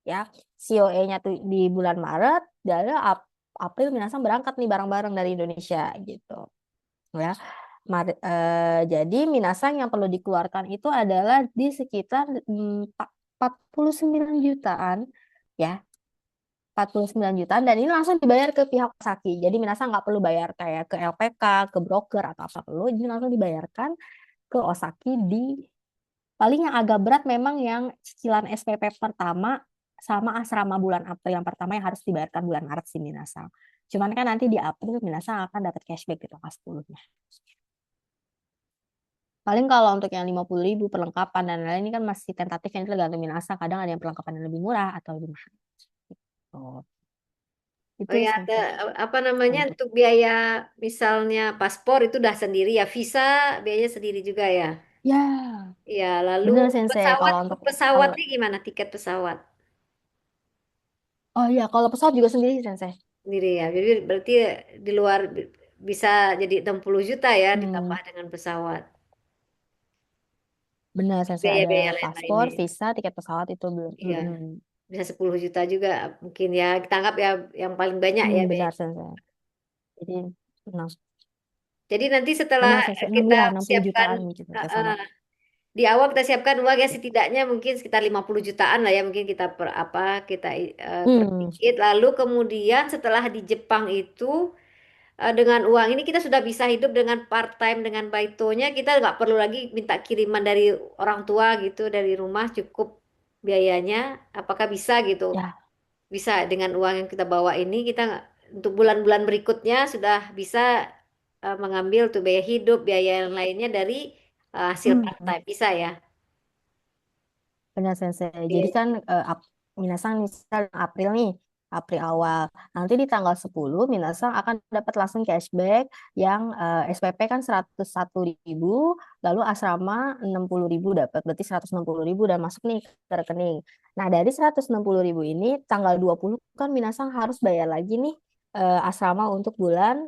ya. COE-nya tuh di bulan Maret, dan April Minasang berangkat nih bareng-bareng dari Indonesia gitu ya. Jadi Minasang yang perlu dikeluarkan itu adalah di sekitar 49 jutaan ya, 49 jutaan, dan ini langsung dibayar ke pihak Osaki. Jadi Minasang nggak perlu bayar kayak ke LPK, ke broker atau apa perlu, ini langsung dibayarkan ke Osaki. Paling yang agak berat memang yang cicilan SPP pertama sama asrama bulan April yang pertama yang harus dibayarkan bulan Maret sih Minasang. Cuman kan nanti di April Minasang akan dapat cashback di tanggal 10-nya. Paling kalau untuk yang 50.000 perlengkapan dan lain-lain ini kan masih tentatif, yang tergantung Minasang. Kadang ada yang perlengkapan yang lebih murah atau lebih mahal. Oh, Oh itu ya, ada Sensei apa namanya untuk untuk biaya misalnya paspor itu udah sendiri ya, visa biayanya sendiri juga ya. ya Ya, lalu bener Sensei pesawat kalau untuk untuk pesawat kalau nih gimana tiket pesawat oh ya kalau pesawat juga sendiri Sensei. sendiri ya. Jadi berarti di luar bisa jadi 60 juta ya Hmm, ditambah dengan pesawat. bener Sensei ada Biaya-biaya paspor, lain-lainnya. visa, tiket pesawat itu belum. Iya, bisa 10 juta juga mungkin ya. Kita anggap ya yang paling banyak ya biaya. Benar Sensei. Jadi benar. Jadi nanti setelah Benar, Sensei. kita Ya, 60 siapkan jutaan gitu, eh, Sensei, eh, sama. di awal kita siapkan uang ya setidaknya mungkin sekitar 50 jutaan lah ya mungkin kita per apa kita per Hmm, tiket. Lalu kemudian setelah di Jepang itu dengan uang ini kita sudah bisa hidup dengan part time dengan baitonya, kita nggak perlu lagi minta kiriman dari orang tua gitu dari rumah, cukup biayanya. Apakah bisa gitu? ya. Bisa dengan uang yang kita bawa ini kita untuk bulan-bulan berikutnya sudah bisa mengambil tuh biaya hidup biaya yang lainnya dari hasil part Hmm, time, bisa ya. benar, Sensei. Jadi Iya. kan Minasang misal April nih, April awal. Nanti di tanggal 10 Minasang akan dapat langsung cashback yang SPP kan 101.000, lalu asrama 60.000 dapat. Berarti 160.000 dan masuk nih ke rekening. Nah, dari 160.000 ini tanggal 20 kan Minasang harus bayar lagi nih asrama untuk bulan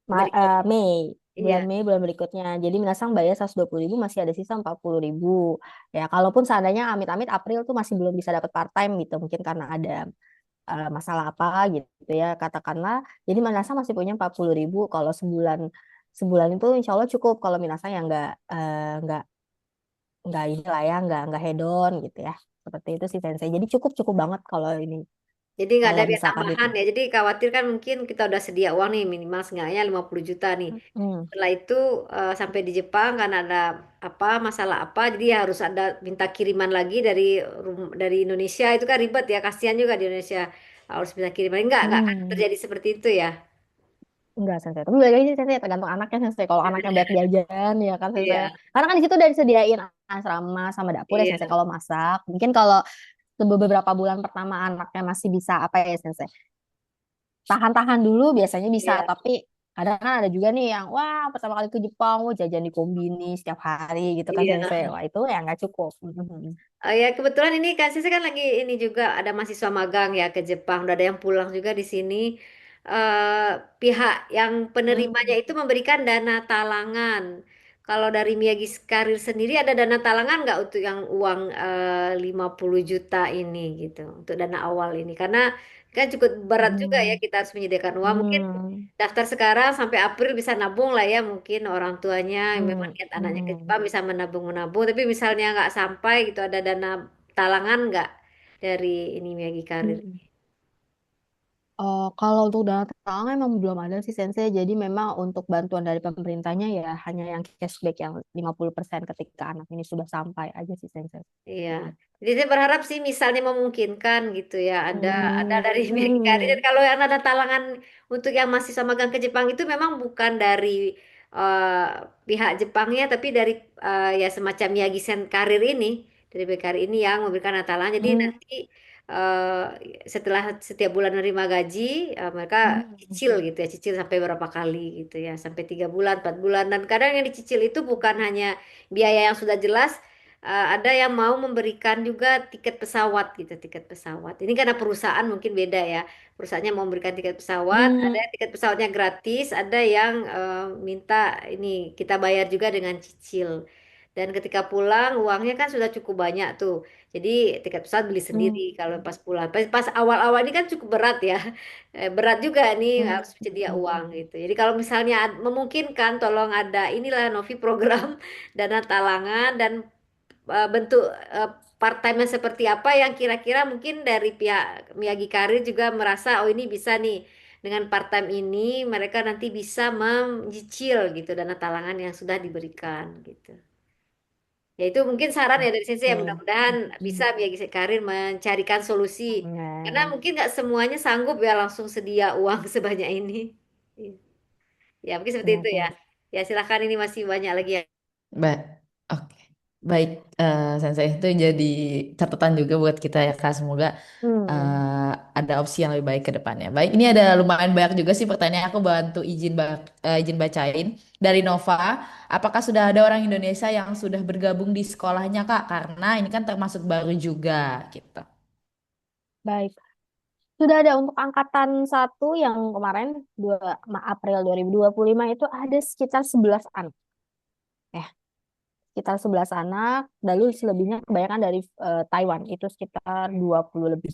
Berikut. Mei, bulan Iya. Mei bulan berikutnya. Jadi Minasang bayar 120.000, masih ada sisa 40.000. Ya, kalaupun seandainya amit-amit April tuh masih belum bisa dapat part time gitu, mungkin karena ada masalah apa gitu ya, katakanlah. Jadi Minasang masih punya 40.000. Kalau sebulan sebulan itu insya Allah cukup kalau Minasang yang nggak ini lah ya, nggak hedon gitu ya. Seperti itu sih Sensei. Jadi cukup cukup banget kalau ini, Jadi nggak ada kalau biaya misalkan itu. tambahan ya. Jadi khawatir kan mungkin kita udah sedia uang nih minimal seenggaknya 50 juta nih. Hmm. Setelah itu sampai di Jepang karena ada apa masalah apa jadi ya harus ada minta kiriman lagi dari dari Indonesia itu kan ribet ya kasihan juga di Indonesia harus minta kiriman nggak akan Hmm. terjadi seperti itu ya. Enggak, Sensei. Tapi balik lagi sih, Sensei, tergantung anaknya, Sensei. Kalau anaknya banyak jajan, ya kan, Sensei. Iya, Karena kan di situ udah disediain asrama sama dapur ya, Sensei, iya, kalau masak. Mungkin kalau beberapa bulan pertama anaknya masih bisa, apa ya, Sensei? Tahan-tahan dulu biasanya bisa, iya. tapi kadang kan ada juga nih yang, wah, pertama kali ke Jepang, wah, jajan di kombini setiap hari, gitu kan, Iya. Sensei. Wah, itu ya nggak cukup. Mhm. Oh ya kebetulan ini kan saya kan lagi ini juga ada mahasiswa magang ya ke Jepang udah ada yang pulang juga di sini. Pihak yang penerimanya Hmm. itu memberikan dana talangan. Kalau dari Miyagi Karir sendiri ada dana talangan nggak untuk yang uang 50 juta ini gitu untuk dana awal ini? Karena Kan cukup berat juga ya, Hmm. kita harus menyediakan uang. Mungkin Hmm. daftar sekarang sampai April bisa nabung lah ya, mungkin orang tuanya yang memang Hmm. niat anaknya ke Hmm. Jepang bisa menabung-menabung. Tapi misalnya nggak sampai gitu, ada dana talangan nggak dari ini Miyagi Karir? Hmm. Kalau untuk dana talangan memang belum ada sih Sensei. Jadi memang untuk bantuan dari pemerintahnya ya hanya yang cashback yang 50% ketika anak ini sudah sampai aja sih Sensei. Iya, jadi saya berharap sih misalnya memungkinkan gitu ya, ada Hmm. dari Miyagi Karir. Dan Hmm. kalau yang ada talangan untuk yang mahasiswa magang ke Jepang itu memang bukan dari eh, pihak Jepangnya, tapi dari ya semacam Miyagi Sen Karir ini, dari Miyagi Karir ini yang memberikan talangan. Jadi Hmm. nanti eh, setelah setiap bulan menerima gaji, mereka Hmm. cicil gitu ya, cicil sampai berapa kali gitu ya, sampai 3 bulan, 4 bulan. Dan kadang yang dicicil itu bukan hanya biaya yang sudah jelas, ada yang mau memberikan juga tiket pesawat gitu, tiket pesawat. Ini karena perusahaan mungkin beda ya. Perusahaannya mau memberikan tiket pesawat, ada Hmm. yang tiket pesawatnya gratis, ada yang minta ini kita bayar juga dengan cicil. Dan ketika pulang uangnya kan sudah cukup banyak tuh. Jadi tiket pesawat beli sendiri Hmm. kalau pas pulang. Pas awal-awal ini kan cukup berat ya. Berat juga nih Hmm. harus sedia Hmm. uang gitu. Jadi kalau misalnya memungkinkan tolong ada inilah Novi program dana talangan dan bentuk part-time seperti apa yang kira-kira mungkin dari pihak Miyagi Karir juga merasa oh ini bisa nih dengan part-time ini mereka nanti bisa menyicil gitu dana talangan yang sudah diberikan gitu. Ya itu mungkin saran ya dari sisi Oke. yang mudah-mudahan bisa Hmm. Miyagi Karir mencarikan solusi karena Ya. mungkin nggak semuanya sanggup ya langsung sedia uang sebanyak ini. Ya mungkin seperti Benar, itu ya. benar. Ya silakan ini masih banyak lagi ya. Baik, oke. Baik, Sensei itu jadi catatan juga buat kita ya Kak. Semoga Hmm. eh, ada opsi yang lebih baik ke depannya. Baik, ini ada lumayan banyak juga sih pertanyaan. Aku bantu izin bacain dari Nova. Apakah sudah ada orang Indonesia yang sudah bergabung di sekolahnya Kak? Karena ini kan termasuk baru juga gitu. Baik. Sudah ada untuk angkatan satu yang kemarin 2 April 2025 itu ada sekitar 11 anak. Ya, sekitar 11 anak. Lalu selebihnya kebanyakan dari Taiwan. Itu sekitar 20 lebih.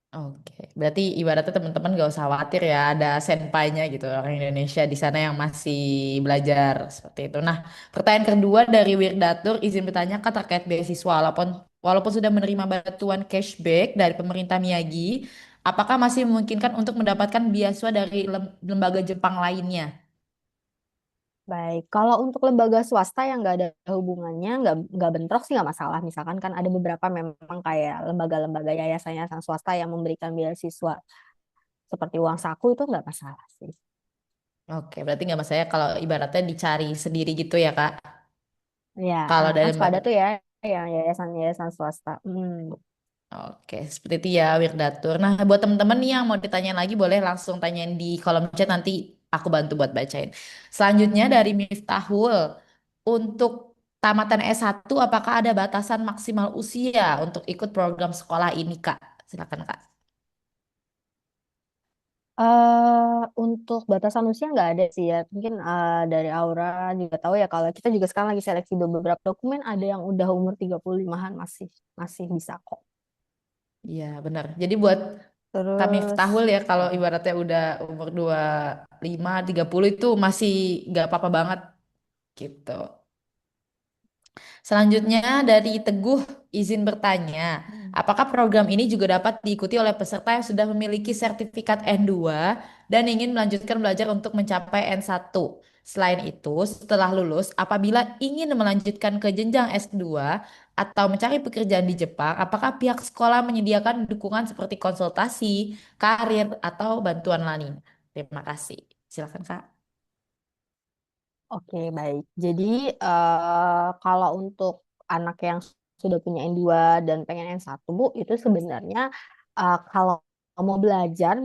Oke, berarti ibaratnya teman-teman gak usah khawatir ya ada senpainya gitu orang Indonesia di sana yang masih belajar seperti itu. Nah, pertanyaan kedua dari Wirdatur izin bertanya Kak terkait beasiswa walaupun sudah menerima bantuan cashback dari pemerintah Miyagi, apakah masih memungkinkan untuk mendapatkan beasiswa dari lembaga Jepang lainnya? Baik, kalau untuk lembaga swasta yang nggak ada hubungannya, nggak bentrok sih nggak masalah. Misalkan kan ada beberapa memang kayak lembaga-lembaga yayasan-yayasan swasta yang memberikan beasiswa seperti uang saku itu nggak masalah sih. Oke, berarti nggak masalah ya kalau ibaratnya dicari sendiri gitu ya Kak. Ya, Kalau dari kan suka lembaga. ada tuh ya yang yayasan-yayasan swasta. Oke, seperti itu ya Wirdatur. Nah, buat teman-teman nih yang mau ditanyain lagi boleh langsung tanyain di kolom chat nanti aku bantu buat bacain. Selanjutnya dari Miftahul, untuk tamatan S1 apakah ada batasan maksimal usia untuk ikut program sekolah ini, Kak? Silakan, Kak. Untuk batasan usia nggak ada sih ya. Mungkin dari Aura juga tahu ya kalau kita juga sekarang lagi seleksi beberapa dokumen ada yang udah umur 35-an masih masih bisa kok. Iya, benar. Jadi buat kami Terus Miftahul ya kalau ibaratnya udah umur 25, 30 itu masih nggak apa-apa banget gitu. Selanjutnya dari Teguh izin bertanya, apakah program ini juga dapat diikuti oleh peserta yang sudah memiliki sertifikat N2 dan ingin melanjutkan belajar untuk mencapai N1? Selain itu, setelah lulus, apabila ingin melanjutkan ke jenjang S2 atau mencari pekerjaan di Jepang, apakah pihak sekolah menyediakan dukungan seperti konsultasi, karir, atau bantuan lain? Terima kasih. Silakan, Kak. oke, baik. Jadi kalau untuk anak yang sudah punya N2 dan pengen N1 Bu, itu sebenarnya kalau mau belajar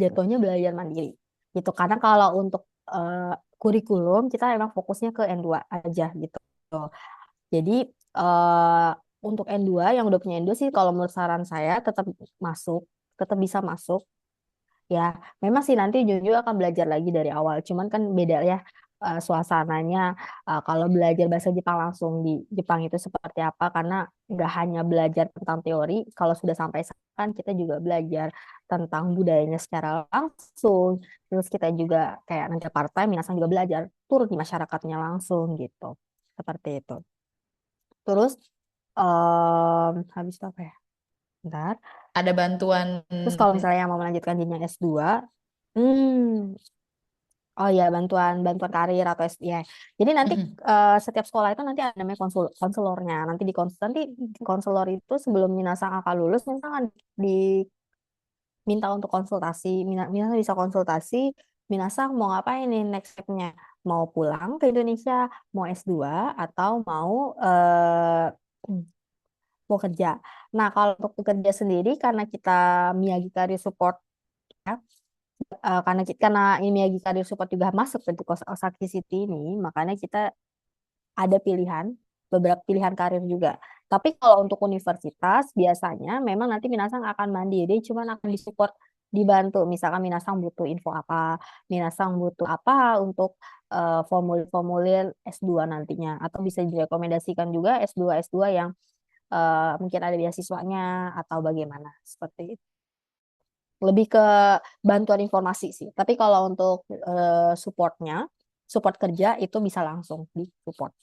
jatuhnya belajar mandiri. Gitu. Karena kalau untuk kurikulum kita emang fokusnya ke N2 aja gitu. Jadi eh, untuk N2 yang udah punya N2 sih kalau menurut saran saya tetap masuk, tetap bisa masuk. Ya, memang sih nanti Junju akan belajar lagi dari awal. Cuman kan beda ya. suasananya, kalau belajar bahasa Jepang langsung di Jepang itu seperti apa, karena nggak hanya belajar tentang teori, kalau sudah sampai sana kan kita juga belajar tentang budayanya secara langsung, terus kita juga kayak nanti part time, minasang juga belajar turun di masyarakatnya langsung gitu, seperti itu. Terus habis itu apa ya? Bentar. Ada bantuan. Terus kalau misalnya yang mau melanjutkan jenjang S2, hmm, oh ya, bantuan bantuan karir atau ya. Jadi nanti setiap sekolah itu nanti ada namanya konselornya. Nanti di konselor itu sebelum minasang akan lulus, minasang akan diminta untuk konsultasi. Minasang bisa konsultasi, minasang mau ngapain nih next step-nya? Mau pulang ke Indonesia, mau S2 atau mau kerja. Nah, kalau untuk bekerja sendiri karena kita Miyagi Career Support ya, karena ini Miyagi Career Support juga masuk ke Osaki City ini, makanya kita ada beberapa pilihan karir juga. Tapi kalau untuk universitas, biasanya memang nanti Minasang akan mandiri, cuman akan disupport, dibantu. Misalkan Minasang butuh info apa, Minasang butuh apa untuk formulir-formulir S2 nantinya. Atau bisa direkomendasikan juga S2 yang mungkin ada beasiswanya atau bagaimana. Seperti itu. Lebih ke bantuan informasi sih. Tapi kalau untuk support kerja itu bisa langsung di support.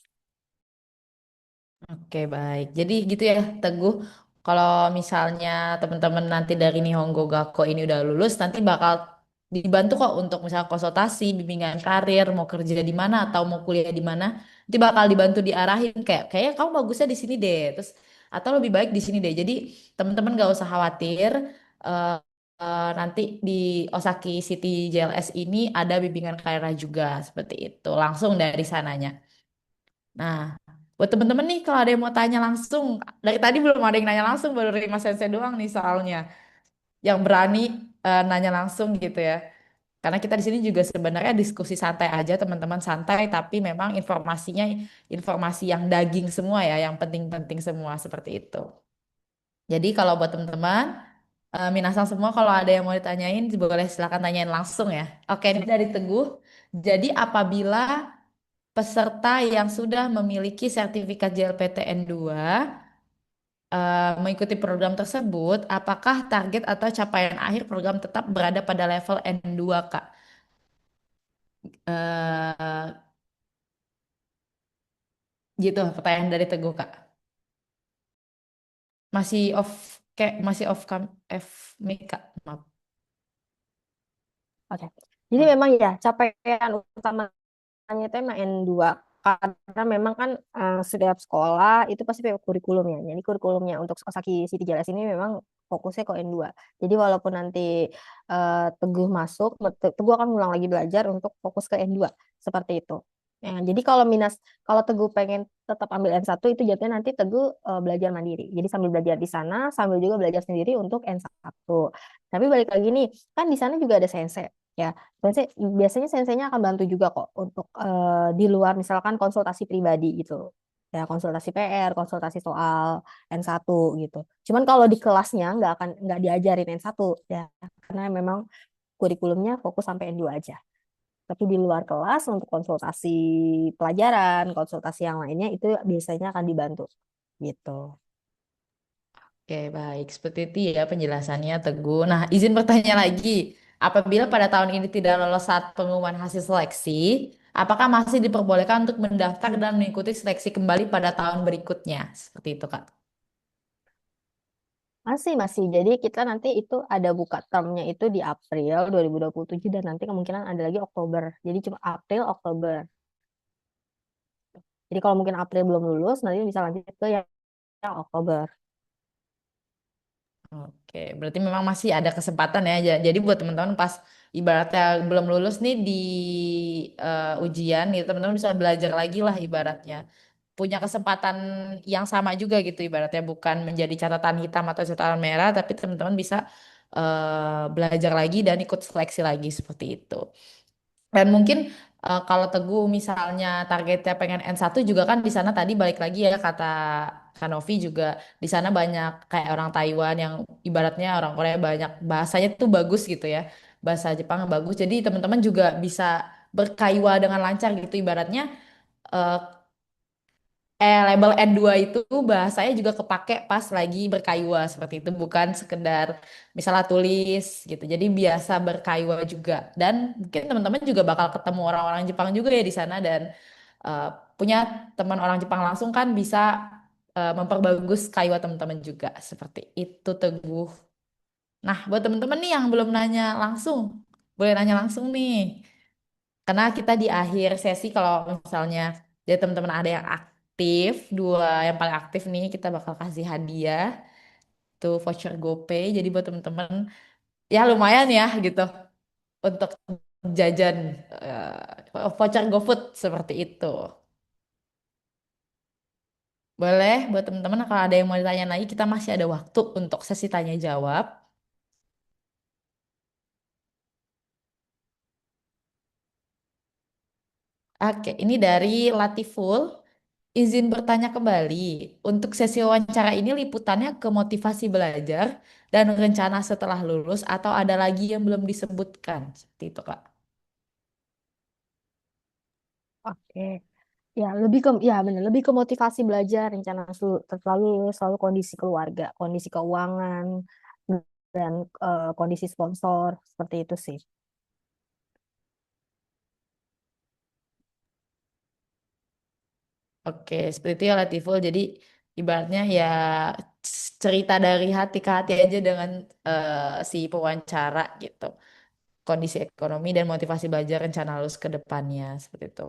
Oke, baik. Jadi gitu ya, Teguh. Kalau misalnya teman-teman nanti dari Nihongo Gakko ini udah lulus, nanti bakal dibantu kok untuk misalnya konsultasi, bimbingan karir, mau kerja di mana atau mau kuliah di mana, nanti bakal dibantu diarahin kayaknya kamu bagusnya di sini deh, terus atau lebih baik di sini deh. Jadi teman-teman gak usah khawatir. eh, nanti di Osaki City JLS ini ada bimbingan karir juga seperti itu, langsung dari sananya. Nah, buat temen-temen nih, kalau ada yang mau tanya langsung, dari tadi belum ada yang nanya langsung, baru Rima Sensei doang nih soalnya, yang berani nanya langsung gitu ya. Karena kita di sini juga sebenarnya diskusi santai aja, teman-teman santai, tapi memang informasinya informasi yang daging semua ya, yang penting-penting semua seperti itu. Jadi kalau buat teman-teman, minasang semua kalau ada yang mau ditanyain, boleh silakan tanyain langsung ya. Oke, ini dari Teguh. Jadi apabila peserta yang sudah memiliki sertifikat JLPTN 2 mengikuti program tersebut, apakah target atau capaian akhir program tetap berada pada level N2, Kak? Eh, gitu, pertanyaan dari Teguh, Kak. Masih off, kayak masih off cam, F mic, Kak. Maaf. Oke. Jadi memang ya capaian utamanya itu emang N2, karena memang kan setiap sekolah itu pasti punya kurikulumnya. Jadi kurikulumnya untuk Osaki City Jelas ini memang fokusnya ke N2. Jadi walaupun nanti Teguh masuk, Teguh akan ulang lagi belajar untuk fokus ke N2 seperti itu. Ya, jadi kalau Teguh pengen tetap ambil N1 itu jadinya nanti Teguh belajar mandiri. Jadi sambil belajar di sana, sambil juga belajar sendiri untuk N1. Tapi balik lagi nih, kan di sana juga ada sensei. Ya, biasanya senseinya akan bantu juga kok untuk di luar misalkan konsultasi pribadi gitu. Ya, konsultasi PR, konsultasi soal N1 gitu. Cuman kalau di kelasnya nggak diajarin N1 ya, karena memang kurikulumnya fokus sampai N2 aja. Tapi di luar kelas untuk konsultasi pelajaran, konsultasi yang lainnya itu biasanya akan dibantu gitu. Oke, baik. Seperti itu ya penjelasannya, Teguh. Nah, izin bertanya lagi. Apabila pada tahun ini tidak lolos saat pengumuman hasil seleksi, apakah masih diperbolehkan untuk mendaftar dan mengikuti seleksi kembali pada tahun berikutnya? Seperti itu, Kak. Masih. Jadi kita nanti itu ada buka termnya itu di April 2027 dan nanti kemungkinan ada lagi Oktober. Jadi cuma April, Oktober. Jadi kalau mungkin April belum lulus, nanti bisa lanjut ke yang Oktober. Oke, berarti memang masih ada kesempatan ya. Jadi buat teman-teman pas ibaratnya belum lulus nih di ujian, gitu teman-teman bisa belajar lagi lah ibaratnya. Punya kesempatan yang sama juga gitu ibaratnya bukan menjadi catatan hitam atau catatan merah, tapi teman-teman bisa belajar lagi dan ikut seleksi lagi seperti itu. Dan mungkin kalau Teguh misalnya targetnya pengen N1 juga kan di sana tadi balik lagi ya kata Kanovi juga di sana banyak kayak orang Taiwan yang ibaratnya orang Korea banyak bahasanya tuh bagus gitu ya. Bahasa Jepang bagus. Jadi teman-teman juga bisa berkaiwa dengan lancar gitu ibaratnya eh, label N2 itu bahasanya juga kepake pas lagi berkaiwa seperti itu bukan sekedar misalnya tulis gitu. Jadi biasa berkaiwa juga dan mungkin teman-teman juga bakal ketemu orang-orang Jepang juga ya di sana dan eh, punya teman orang Jepang langsung kan bisa memperbagus kaiwa teman-teman juga seperti itu Teguh. Nah, buat teman-teman nih yang belum nanya langsung, boleh nanya langsung nih. Karena kita di akhir sesi kalau misalnya dari teman-teman ada yang aktif, dua yang paling aktif nih kita bakal kasih hadiah tuh voucher GoPay. Jadi buat teman-teman ya lumayan ya gitu untuk jajan voucher GoFood seperti itu. Boleh buat teman-teman kalau ada yang mau ditanya lagi kita masih ada waktu untuk sesi tanya jawab. Oke, ini dari Latiful. Izin bertanya kembali, untuk sesi wawancara ini liputannya ke motivasi belajar dan rencana setelah lulus atau ada lagi yang belum disebutkan? Seperti itu, Kak. Oke. Ya, lebih ke ya benar, lebih ke motivasi belajar, rencana selalu selalu kondisi keluarga, kondisi keuangan dan kondisi sponsor seperti itu sih. Oke, seperti itu ya Latiful. Jadi ibaratnya ya cerita dari hati ke hati aja dengan si pewawancara gitu. Kondisi ekonomi dan motivasi belajar rencana lulus ke depannya seperti itu.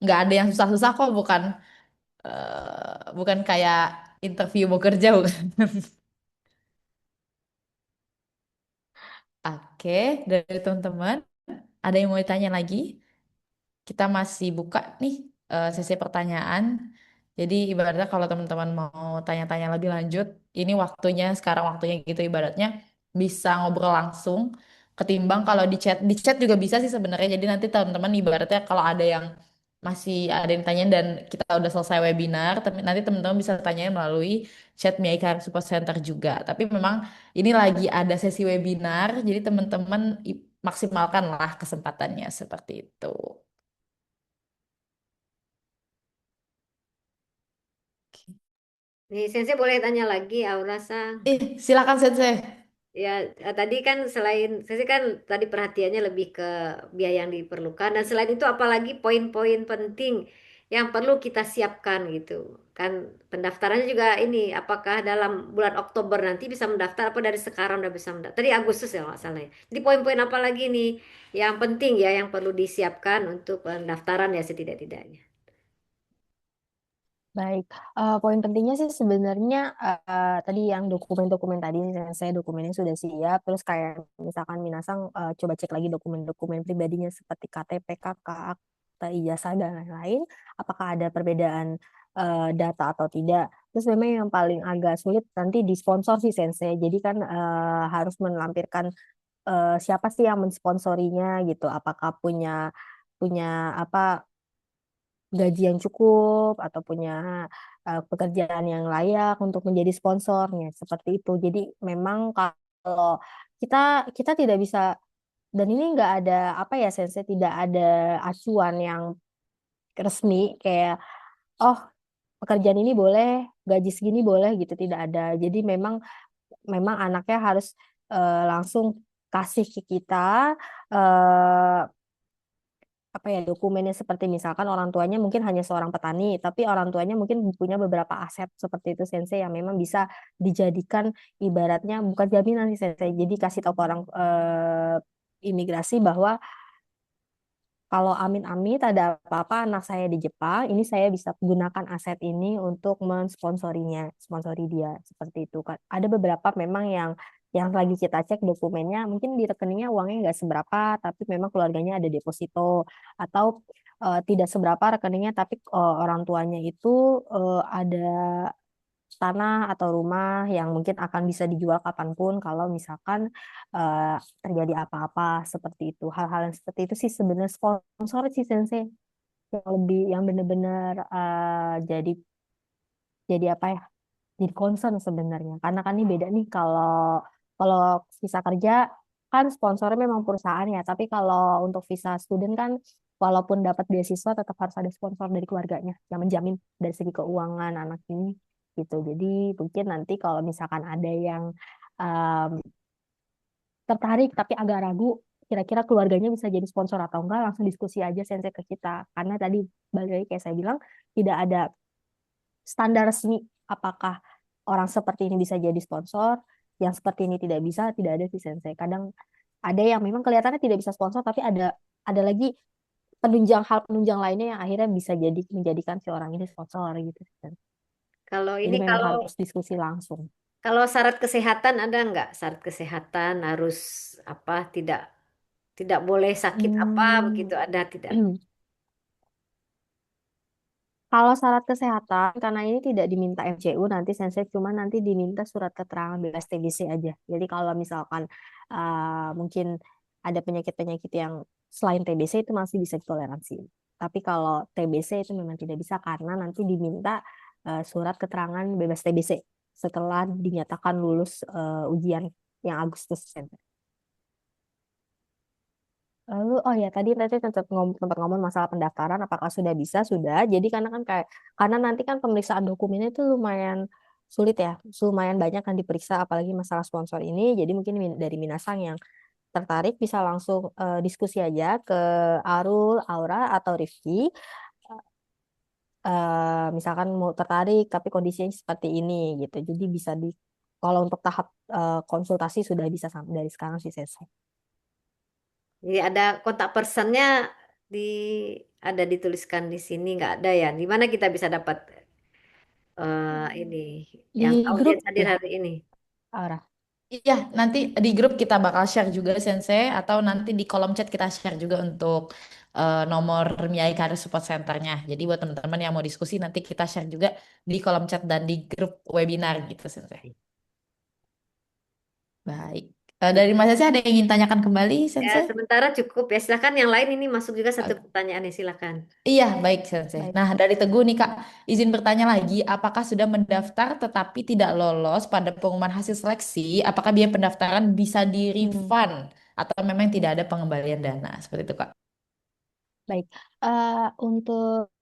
Nggak ada yang susah-susah kok, bukan kayak interview mau kerja bukan. Oke, dari teman-teman, ada yang mau ditanya lagi? Kita masih buka nih sesi pertanyaan. Jadi ibaratnya kalau teman-teman mau tanya-tanya lebih lanjut, ini waktunya sekarang waktunya gitu ibaratnya bisa ngobrol langsung ketimbang kalau di chat. Di chat juga bisa sih sebenarnya. Jadi nanti teman-teman ibaratnya kalau ada yang masih ada yang tanya dan kita udah selesai webinar, tapi nanti teman-teman bisa tanyain melalui chat Mi Career Support Center juga. Tapi memang ini lagi ada sesi webinar, jadi teman-teman maksimalkanlah kesempatannya seperti itu. Nih, Sensei boleh tanya lagi, Aura Sang. Silakan Sensei. Ya, tadi kan selain Sensei kan tadi perhatiannya lebih ke biaya yang diperlukan dan selain itu apalagi poin-poin penting yang perlu kita siapkan gitu. Kan pendaftarannya juga ini apakah dalam bulan Oktober nanti bisa mendaftar apa dari sekarang udah bisa mendaftar. Tadi Agustus ya nggak salah ya. Jadi poin-poin apa lagi nih yang penting ya yang perlu disiapkan untuk pendaftaran ya setidak-tidaknya. Baik, poin pentingnya sih sebenarnya tadi yang dokumen-dokumen tadi saya dokumennya sudah siap. Terus kayak misalkan Minasang coba cek lagi dokumen-dokumen pribadinya seperti KTP, KK, akta ijazah dan lain-lain. Apakah ada perbedaan data atau tidak? Terus memang yang paling agak sulit nanti di sponsor sih Sensei. Jadi kan harus melampirkan siapa sih yang mensponsorinya gitu. Apakah punya punya apa gaji yang cukup atau punya pekerjaan yang layak untuk menjadi sponsornya seperti itu. Jadi memang kalau kita kita tidak bisa dan ini nggak ada apa ya Sensei tidak ada acuan yang resmi kayak oh pekerjaan ini boleh gaji segini boleh gitu tidak ada. Jadi memang memang anaknya harus langsung kasih ke kita eh, apa ya dokumennya seperti misalkan orang tuanya mungkin hanya seorang petani tapi orang tuanya mungkin punya beberapa aset seperti itu Sensei yang memang bisa dijadikan ibaratnya bukan jaminan sih Sensei jadi kasih tahu ke orang imigrasi bahwa kalau amit-amit ada apa-apa anak saya di Jepang, ini saya bisa gunakan aset ini untuk mensponsorinya, sponsori dia seperti itu kan. Ada beberapa memang yang lagi kita cek dokumennya, mungkin di rekeningnya uangnya nggak seberapa, tapi memang keluarganya ada deposito atau tidak seberapa rekeningnya, tapi orang tuanya itu ada tanah atau rumah yang mungkin akan bisa dijual kapanpun kalau misalkan eh, terjadi apa-apa seperti itu. Hal-hal yang seperti itu sih sebenarnya sponsor sih Sensei yang lebih yang benar-benar jadi apa ya? Jadi concern sebenarnya. Karena kan ini beda nih kalau kalau visa kerja kan sponsornya memang perusahaan ya, tapi kalau untuk visa student kan walaupun dapat beasiswa tetap harus ada sponsor dari keluarganya yang menjamin dari segi keuangan anak ini gitu. Jadi mungkin nanti kalau misalkan ada yang um, tertarik tapi agak ragu kira-kira keluarganya bisa jadi sponsor atau enggak, langsung diskusi aja sensei ke kita. Karena tadi balik lagi kayak saya bilang tidak ada standar resmi apakah orang seperti ini bisa jadi sponsor, yang seperti ini tidak bisa, tidak ada sih sensei. Kadang ada yang memang kelihatannya tidak bisa sponsor tapi ada lagi penunjang lainnya yang akhirnya bisa jadi menjadikan si orang ini sponsor gitu. Kalau Jadi ini memang kalau harus diskusi langsung. kalau syarat kesehatan ada nggak? Syarat kesehatan harus apa? Tidak boleh sakit apa Hmm. begitu ada tidak? Kalau syarat kesehatan, karena ini tidak diminta MCU, nanti sensei cuma nanti diminta surat keterangan bebas TBC aja. Jadi kalau misalkan mungkin ada penyakit-penyakit yang selain TBC itu masih bisa ditoleransi. Tapi kalau TBC itu memang tidak bisa karena nanti diminta surat keterangan bebas TBC setelah dinyatakan lulus ujian yang Agustus. Lalu, oh ya tadi tadi sempat ngomong masalah pendaftaran, apakah sudah bisa? Sudah. Jadi karena nanti kan pemeriksaan dokumennya itu lumayan sulit ya, lumayan banyak kan diperiksa, apalagi masalah sponsor ini. Jadi mungkin dari Minasang yang tertarik bisa langsung diskusi aja ke Arul, Aura atau Rifki. Misalkan mau tertarik tapi kondisinya seperti ini gitu. Jadi bisa kalau untuk tahap konsultasi sudah bisa dari sekarang sih selesai. Jadi ada kontak personnya di ada dituliskan di sini nggak ada ya? Di mana kita bisa dapat ini yang Di grup audiens hadir ya, hari ini? Aura. Iya, nanti di grup kita bakal share juga Sensei, atau nanti di kolom chat kita share juga untuk nomor Miyai Career Support Centernya. Jadi buat teman-teman yang mau diskusi nanti kita share juga di kolom chat dan di grup webinar gitu Sensei. Baik. Dari Mas Sensei ada yang ingin tanyakan kembali Ya, Sensei? sementara cukup ya. Silakan yang lain ini masuk juga satu Oke. pertanyaan ya, silakan. Iya, baik Sensei. Baik. Nah, dari Teguh nih Kak, izin bertanya lagi, apakah sudah mendaftar tetapi tidak lolos pada pengumuman hasil seleksi? Apakah biaya pendaftaran bisa Hmm. di-refund atau memang tidak ada pengembalian dana? Seperti itu Kak. Baik, untuk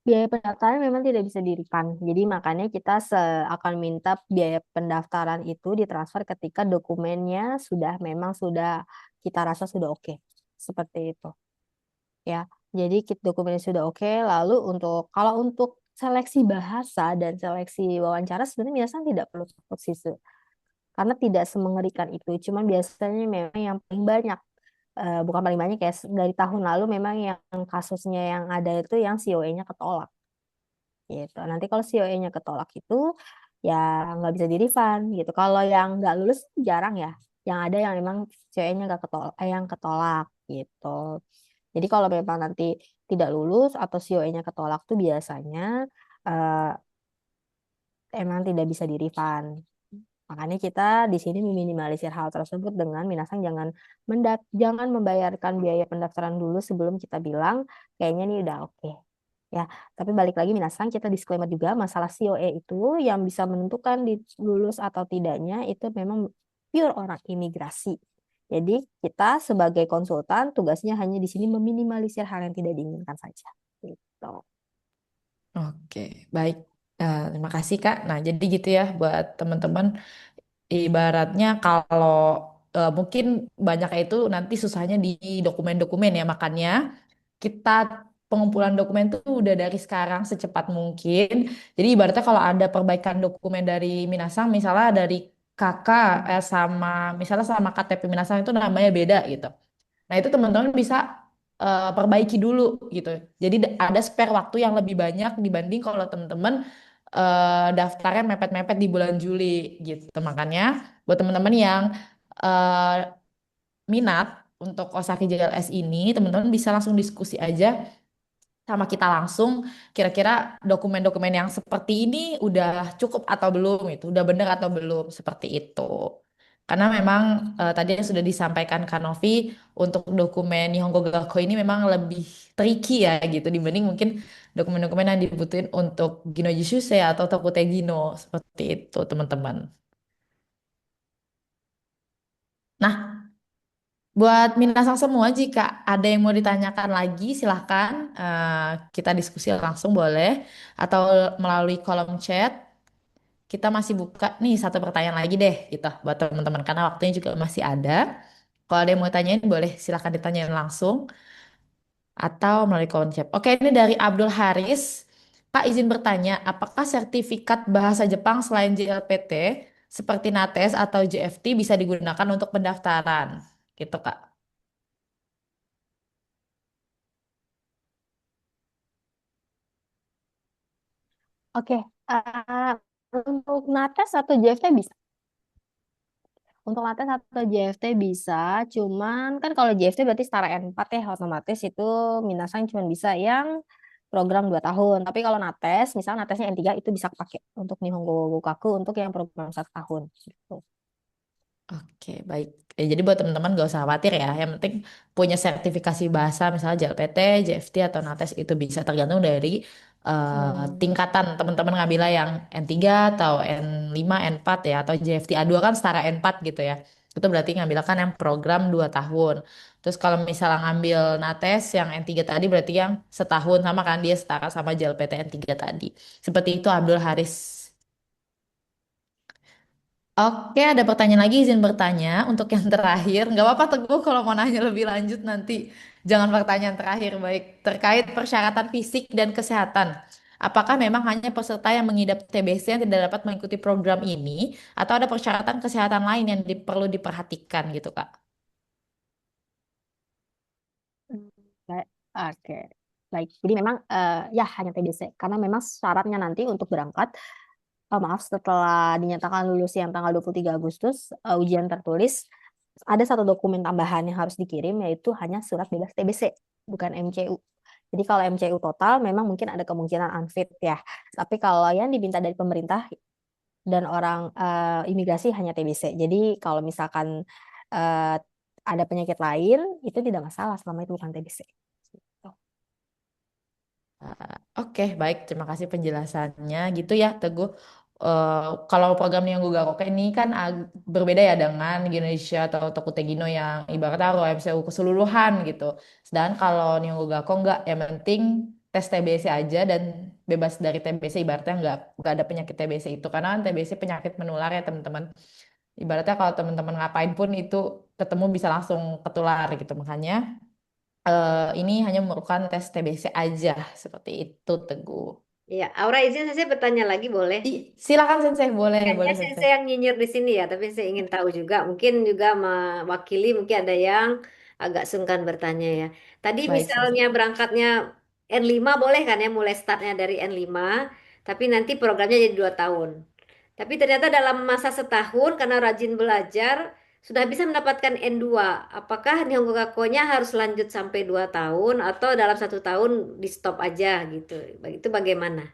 biaya pendaftaran memang tidak bisa di-refund. Jadi makanya kita akan minta biaya pendaftaran itu ditransfer ketika dokumennya memang sudah kita rasa sudah oke. Seperti itu. Ya, jadi dokumennya sudah oke. Lalu kalau untuk seleksi bahasa dan seleksi wawancara sebenarnya biasanya tidak perlu takut sih, karena tidak semengerikan itu. Cuman biasanya memang yang paling banyak bukan paling banyak ya dari tahun lalu memang yang kasusnya yang ada itu yang COE-nya ketolak gitu. Nanti kalau COE-nya ketolak itu ya nggak bisa di-refund gitu. Kalau yang nggak lulus jarang ya. Yang ada yang memang COE-nya nggak ketolak, yang ketolak gitu. Jadi kalau memang nanti tidak lulus atau COE-nya ketolak tuh biasanya eh, emang tidak bisa di-refund. Makanya kita di sini meminimalisir hal tersebut dengan minasang jangan membayarkan biaya pendaftaran dulu sebelum kita bilang kayaknya ini udah oke. Ya, tapi balik lagi minasang kita disclaimer juga masalah COE itu yang bisa menentukan di lulus atau tidaknya itu memang pure orang imigrasi. Jadi kita sebagai konsultan tugasnya hanya di sini meminimalisir hal yang tidak diinginkan saja. Gitu. Oke, baik. Terima kasih Kak. Nah, jadi gitu ya buat teman-teman. Ibaratnya kalau mungkin banyak itu nanti susahnya di dokumen-dokumen ya, makanya kita pengumpulan dokumen tuh udah dari sekarang secepat mungkin. Jadi ibaratnya kalau ada perbaikan dokumen dari Minasang, misalnya dari kakak sama misalnya sama KTP Minasang itu namanya beda gitu. Nah, itu teman-teman bisa perbaiki dulu gitu. Jadi ada spare waktu yang lebih banyak dibanding kalau teman-teman daftarnya mepet-mepet di bulan Juli gitu. Makanya buat teman-teman yang eh, minat untuk Osaki JLS ini, teman-teman bisa langsung diskusi aja sama kita langsung kira-kira dokumen-dokumen yang seperti ini udah cukup atau belum itu udah benar atau belum seperti itu karena memang tadi yang sudah disampaikan Kanovi untuk dokumen Nihongo Gakko ini memang lebih tricky ya gitu dibanding mungkin dokumen-dokumen yang dibutuhin untuk Gino Jishuse atau Tokute Gino seperti itu teman-teman. Nah Buat minasang semua, jika ada yang mau ditanyakan lagi, silahkan kita diskusi langsung boleh, atau melalui kolom chat. Kita masih buka nih satu pertanyaan lagi deh, gitu, buat teman-teman karena waktunya juga masih ada. Kalau ada yang mau tanyain, boleh silahkan ditanyain langsung atau melalui kolom chat. Oke, ini dari Abdul Haris. Kak, izin bertanya, apakah sertifikat bahasa Jepang selain JLPT seperti NATES atau JFT bisa digunakan untuk pendaftaran? Gitu, Kak. Oke, eh, untuk NATES atau JFT bisa. Untuk latte atau JFT bisa, cuman kan kalau JFT berarti setara N4 ya, otomatis itu Minasang cuma bisa yang program 2 tahun. Tapi kalau Nates, misalnya Natesnya N3 itu bisa pakai untuk Nihongo Gokaku untuk yang program 1 tahun. Gitu. Oke, baik. Jadi buat teman-teman gak usah khawatir ya. Yang penting punya sertifikasi bahasa, misalnya JLPT, JFT, atau NATES itu bisa tergantung dari Hmm. tingkatan teman-teman ngambilnya yang N3 atau N5, N4 ya, atau JFT A2 kan setara N4 gitu ya. Itu berarti ngambilnya kan yang program 2 tahun. Terus kalau misalnya ngambil NATES yang N3 tadi berarti yang setahun, sama kan dia setara sama JLPT N3 tadi. Seperti itu Abdul Haris. Oke, ada pertanyaan lagi, izin bertanya untuk yang terakhir. Nggak apa-apa Teguh kalau mau nanya lebih lanjut nanti. Jangan pertanyaan terakhir, baik. Terkait persyaratan fisik dan kesehatan. Apakah memang hanya peserta yang mengidap TBC yang tidak dapat mengikuti program ini, atau ada persyaratan kesehatan lain yang perlu diperhatikan gitu, Kak? Baik. Oke. Baik. Jadi memang ya hanya TBC karena memang syaratnya nanti untuk berangkat maaf setelah dinyatakan lulus yang tanggal 23 Agustus ujian tertulis ada satu dokumen tambahan yang harus dikirim yaitu hanya surat bebas TBC bukan MCU. Jadi kalau MCU total memang mungkin ada kemungkinan unfit ya. Tapi kalau yang diminta dari pemerintah dan orang imigrasi hanya TBC. Jadi kalau misalkan eh, ada penyakit lain itu tidak masalah selama itu bukan TBC. Gitu. Oke, baik. Terima kasih penjelasannya. Gitu ya, Teguh. Eh, Kalau program yang gue Gakoke ini kan berbeda ya dengan Indonesia atau Tokutegino yang ibaratnya harus MCU keseluruhan gitu. Sedangkan kalau Nihongo Gakko enggak, yang penting tes TBC aja dan bebas dari TBC, ibaratnya enggak ada penyakit TBC itu karena kan TBC penyakit menular ya teman-teman. Ibaratnya kalau teman-teman ngapain pun itu ketemu bisa langsung ketular gitu. Makanya ini hanya memerlukan tes TBC aja seperti itu Teguh. Ya, Aura izin saya bertanya lagi boleh? Silakan Sensei, boleh, Kayaknya boleh Sensei. saya yang nyinyir di sini ya, tapi saya ingin tahu juga, mungkin juga mewakili, mungkin ada yang agak sungkan bertanya ya. Tadi Baik misalnya Sensei. berangkatnya N5 boleh kan ya, mulai startnya dari N5, tapi nanti programnya jadi 2 tahun. Tapi ternyata dalam masa setahun, karena rajin belajar, sudah bisa mendapatkan N2. Apakah Nihongo Gakko-nya harus lanjut sampai 2 tahun, atau dalam 1 tahun di stop aja gitu? Itu bagaimana?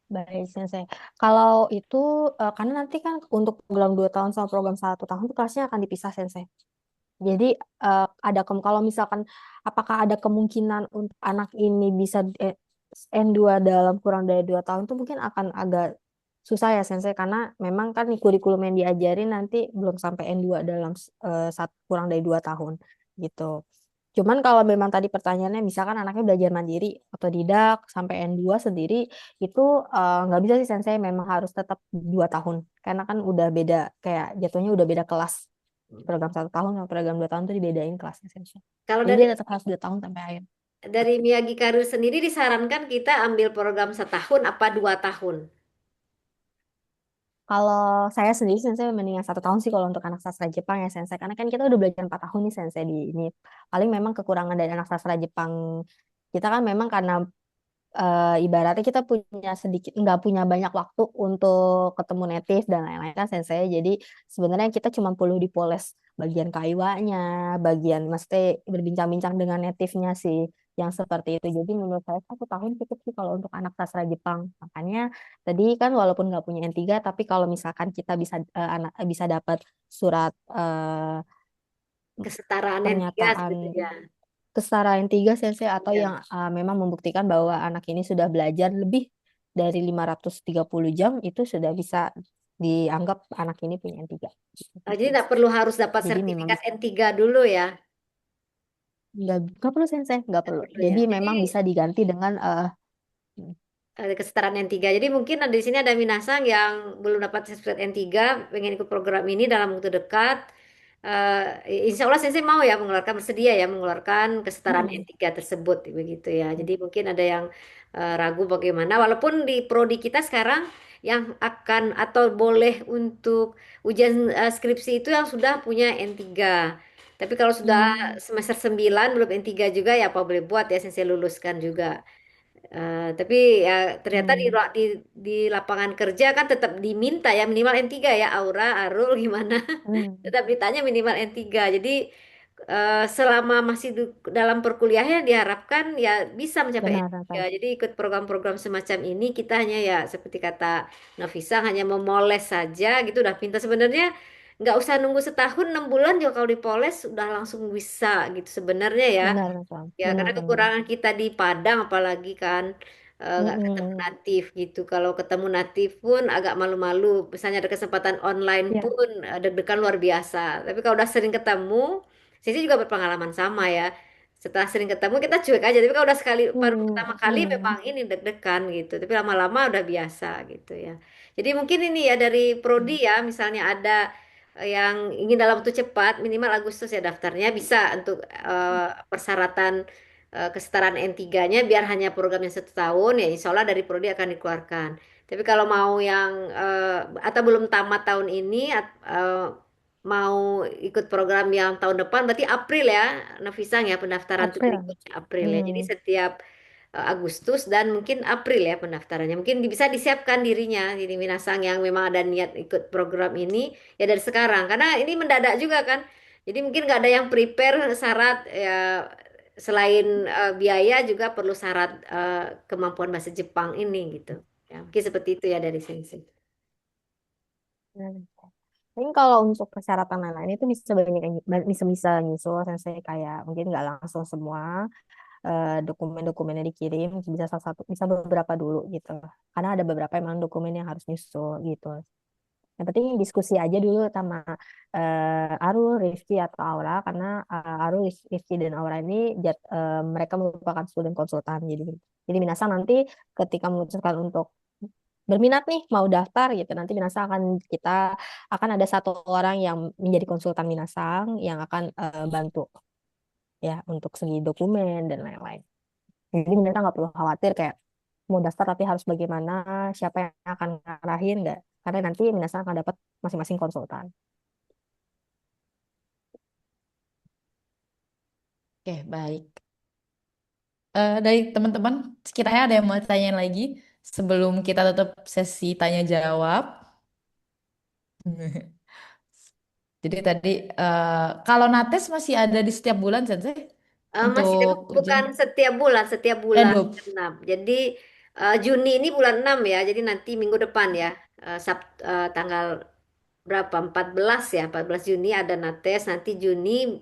Baik, Sensei. Kalau itu, karena nanti kan untuk program 2 tahun sama program 1 tahun itu kelasnya akan dipisah, Sensei. Jadi kalau misalkan apakah ada kemungkinan untuk anak ini bisa N2 dalam kurang dari 2 tahun itu mungkin akan agak susah ya Sensei karena memang kan kurikulum yang diajarin nanti belum sampai N2 dalam kurang dari 2 tahun gitu. Cuman kalau memang tadi pertanyaannya misalkan anaknya belajar mandiri, otodidak sampai N2 sendiri itu nggak bisa sih Sensei memang harus tetap 2 tahun karena kan udah beda kayak jatuhnya udah beda kelas program 1 tahun sama program 2 tahun tuh dibedain kelasnya Sensei. Kalau Jadi dari dia tetap harus 2 tahun sampai akhir. Miyagi Karir sendiri disarankan kita ambil program setahun apa 2 tahun? Kalau saya sendiri Sensei mendingan 1 tahun sih kalau untuk anak sastra Jepang ya Sensei. Karena kan kita udah belajar 4 tahun nih Sensei di ini. Paling memang kekurangan dari anak sastra Jepang kita kan memang karena ibaratnya kita punya sedikit nggak punya banyak waktu untuk ketemu native dan lain-lain kan sensei jadi sebenarnya kita cuma perlu dipoles bagian kaiwanya bagian mesti berbincang-bincang dengan native-nya sih yang seperti itu jadi menurut saya 1 tahun cukup sih kalau untuk anak sastra Jepang makanya tadi kan walaupun nggak punya N3 tapi kalau misalkan kita bisa bisa dapat surat Kesetaraan yang tiga pernyataan gitu ya. kesetaraan tiga sensei atau Ya. yang memang membuktikan bahwa anak ini sudah belajar lebih dari 530 jam itu sudah bisa dianggap anak ini punya N3. Jadi nggak perlu harus dapat Jadi memang sertifikat bisa, N3 dulu ya. nggak perlu sensei, nggak Nggak perlu. perlu ya. Jadi Jadi memang bisa diganti dengan ada kesetaraan N3. Jadi mungkin di sini ada Minasang yang belum dapat sertifikat N3, pengen ikut program ini dalam waktu dekat. Insya Allah Sensei mau ya mengeluarkan, bersedia ya mengeluarkan kesetaraan mm, N3 tersebut begitu ya. Jadi mungkin ada yang ragu bagaimana. Walaupun di prodi kita sekarang yang akan atau boleh untuk ujian skripsi itu yang sudah punya N3. Tapi kalau sudah mm, semester 9 belum N3 juga ya apa boleh buat ya Sensei luluskan juga. Tapi ya ternyata mm, di lapangan kerja kan tetap diminta ya minimal N3 ya Aura, Arul gimana? mm. Tetap ditanya minimal N3. Jadi selama masih dalam perkuliahan diharapkan ya bisa mencapai Benar, N3. benar. Jadi ikut program-program semacam ini kita hanya ya seperti kata Nafisa hanya memoles saja gitu udah pintar sebenarnya nggak usah nunggu setahun 6 bulan juga kalau dipoles udah langsung bisa gitu sebenarnya ya. Benar, benar. Ya, Benar, karena benar. kekurangan kita di Padang apalagi kan nggak ketemu Mm-mm. natif gitu. Kalau ketemu natif pun agak malu-malu. Misalnya ada kesempatan online Ya, pun deg-degan luar biasa. Tapi kalau udah sering ketemu, Sisi juga berpengalaman sama ya. Setelah sering ketemu kita cuek aja. Tapi kalau udah sekali baru mm, pertama kali memang mm. ini deg-degan gitu. Tapi lama-lama udah biasa gitu ya. Jadi mungkin ini ya dari prodi ya, misalnya ada yang ingin dalam waktu cepat, minimal Agustus ya daftarnya bisa untuk persyaratan kesetaraan N3-nya biar hanya programnya 1 tahun ya insya Allah dari prodi akan dikeluarkan. Tapi kalau mau yang atau belum tamat tahun ini mau ikut program yang tahun depan berarti April ya Nafisang ya pendaftaran untuk April. berikutnya April ya. Jadi Hmm, setiap Agustus dan mungkin April ya pendaftarannya. Mungkin bisa disiapkan dirinya, jadi Minasang yang memang ada niat ikut program ini ya dari sekarang. Karena ini mendadak juga kan. Jadi mungkin nggak ada yang prepare syarat ya selain biaya juga perlu syarat kemampuan bahasa Jepang ini gitu. Ya, mungkin seperti itu ya dari Sensei. benar. Mungkin kalau untuk persyaratan lain-lain itu bisa banyak bisa bisa nyusul sensei kayak mungkin nggak langsung semua dokumen-dokumennya dikirim bisa salah satu bisa beberapa dulu gitu karena ada beberapa emang dokumen yang harus nyusul gitu. Yang penting diskusi aja dulu sama Arul, Rifki atau Aura karena Arul, Rifki dan Aura ini mereka merupakan student konsultan jadi Minasa nanti ketika memutuskan untuk berminat nih mau daftar gitu nanti Minasa kita akan ada satu orang yang menjadi konsultan Minasang yang akan bantu ya untuk segi dokumen dan lain-lain. Jadi Minasa nggak perlu khawatir kayak mau daftar tapi harus bagaimana, siapa yang akan ngarahin nggak? Karena nanti Minasa akan dapat masing-masing konsultan. Oke, baik. Dari teman-teman, sekiranya ada yang mau tanya lagi sebelum kita tutup sesi tanya jawab. Jadi tadi kalau Nates masih ada di setiap bulan, Sensei, Masih untuk ujian. bukan setiap Eh, bulan dua. 6. Jadi Juni ini bulan 6 ya. Jadi nanti minggu depan ya. Tanggal berapa? 14 ya. 14 Juni ada Nates. Nanti Juni,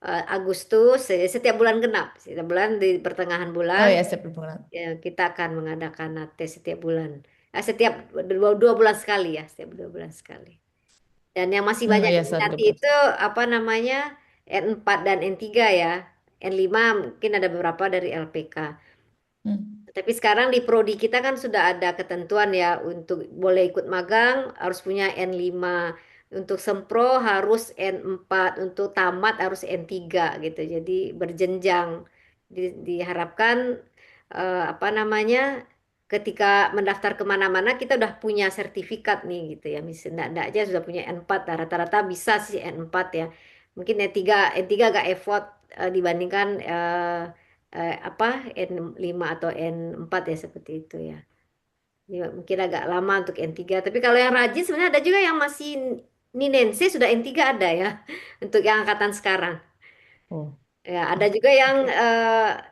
Agustus, setiap bulan genap. Setiap bulan di pertengahan Oh bulan ya, setiap bulan. ya, kita akan mengadakan Nates setiap bulan. Setiap dua bulan sekali ya. Setiap 2 bulan sekali. Dan yang masih Hmm, banyak iya, saat diminati dua. itu apa namanya N4 dan N3 ya. N5 mungkin ada beberapa dari LPK. Hmm. Tapi sekarang di prodi kita kan sudah ada ketentuan ya untuk boleh ikut magang harus punya N5. Untuk sempro harus N4, untuk tamat harus N3 gitu. Jadi berjenjang. Diharapkan apa namanya ketika mendaftar kemana-mana kita udah punya sertifikat nih gitu ya. Misalnya enggak aja sudah punya N4, rata-rata bisa sih N4 ya. Mungkin N3 agak effort dibandingkan apa N5 atau N4 ya seperti itu ya. Jadi mungkin agak lama untuk N3. Tapi kalau yang rajin sebenarnya ada juga yang masih Ninense sudah N3 ada ya untuk yang angkatan sekarang. Oh, Ya, ada juga yang oke.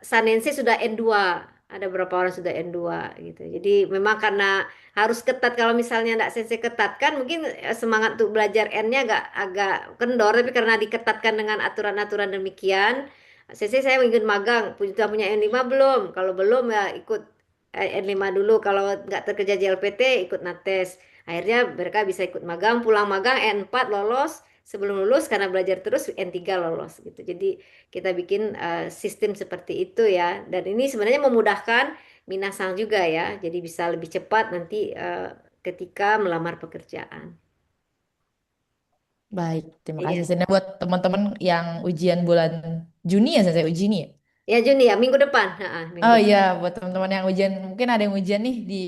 Sanense sudah N2. Ada beberapa orang sudah N2 gitu. Jadi memang karena harus ketat kalau misalnya enggak sense ketat kan mungkin semangat untuk belajar N-nya agak agak kendor tapi karena diketatkan dengan aturan-aturan demikian, sense saya ingin magang, sudah punya N5 belum? Kalau belum ya ikut N5 dulu. Kalau nggak terkerja JLPT ikut Nates. Akhirnya mereka bisa ikut magang, pulang magang N4 lolos, sebelum lulus karena belajar terus N3 lolos gitu. Jadi kita bikin sistem seperti itu ya. Dan ini sebenarnya memudahkan Minasang juga ya. Jadi bisa lebih cepat nanti ketika melamar pekerjaan. Baik, terima kasih. Iya. Sini buat teman-teman yang ujian bulan Juni ya, saya uji nih ya. Ya Juni ya, minggu depan. Minggu Oh depan. iya, buat teman-teman yang ujian, mungkin ada yang ujian nih di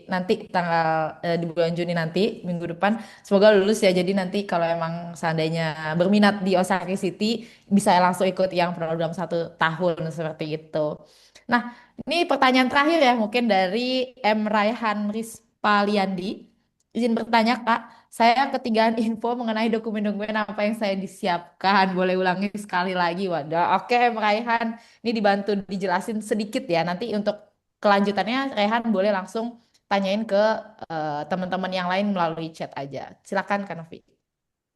nanti tanggal di bulan Juni nanti, minggu depan. Semoga lulus ya. Jadi nanti kalau emang seandainya berminat di Osaka City, bisa langsung ikut yang program 1 tahun seperti itu. Nah, ini pertanyaan terakhir ya, mungkin dari M. Raihan Rispaliandi. Izin bertanya, Kak, saya ketinggalan info mengenai dokumen-dokumen apa yang saya disiapkan. Boleh ulangi sekali lagi, wadah. Oke, M. Raihan. Ini dibantu dijelasin sedikit ya. Nanti untuk kelanjutannya Rehan boleh langsung tanyain ke teman-teman yang lain melalui chat aja. Silakan Kak Novi.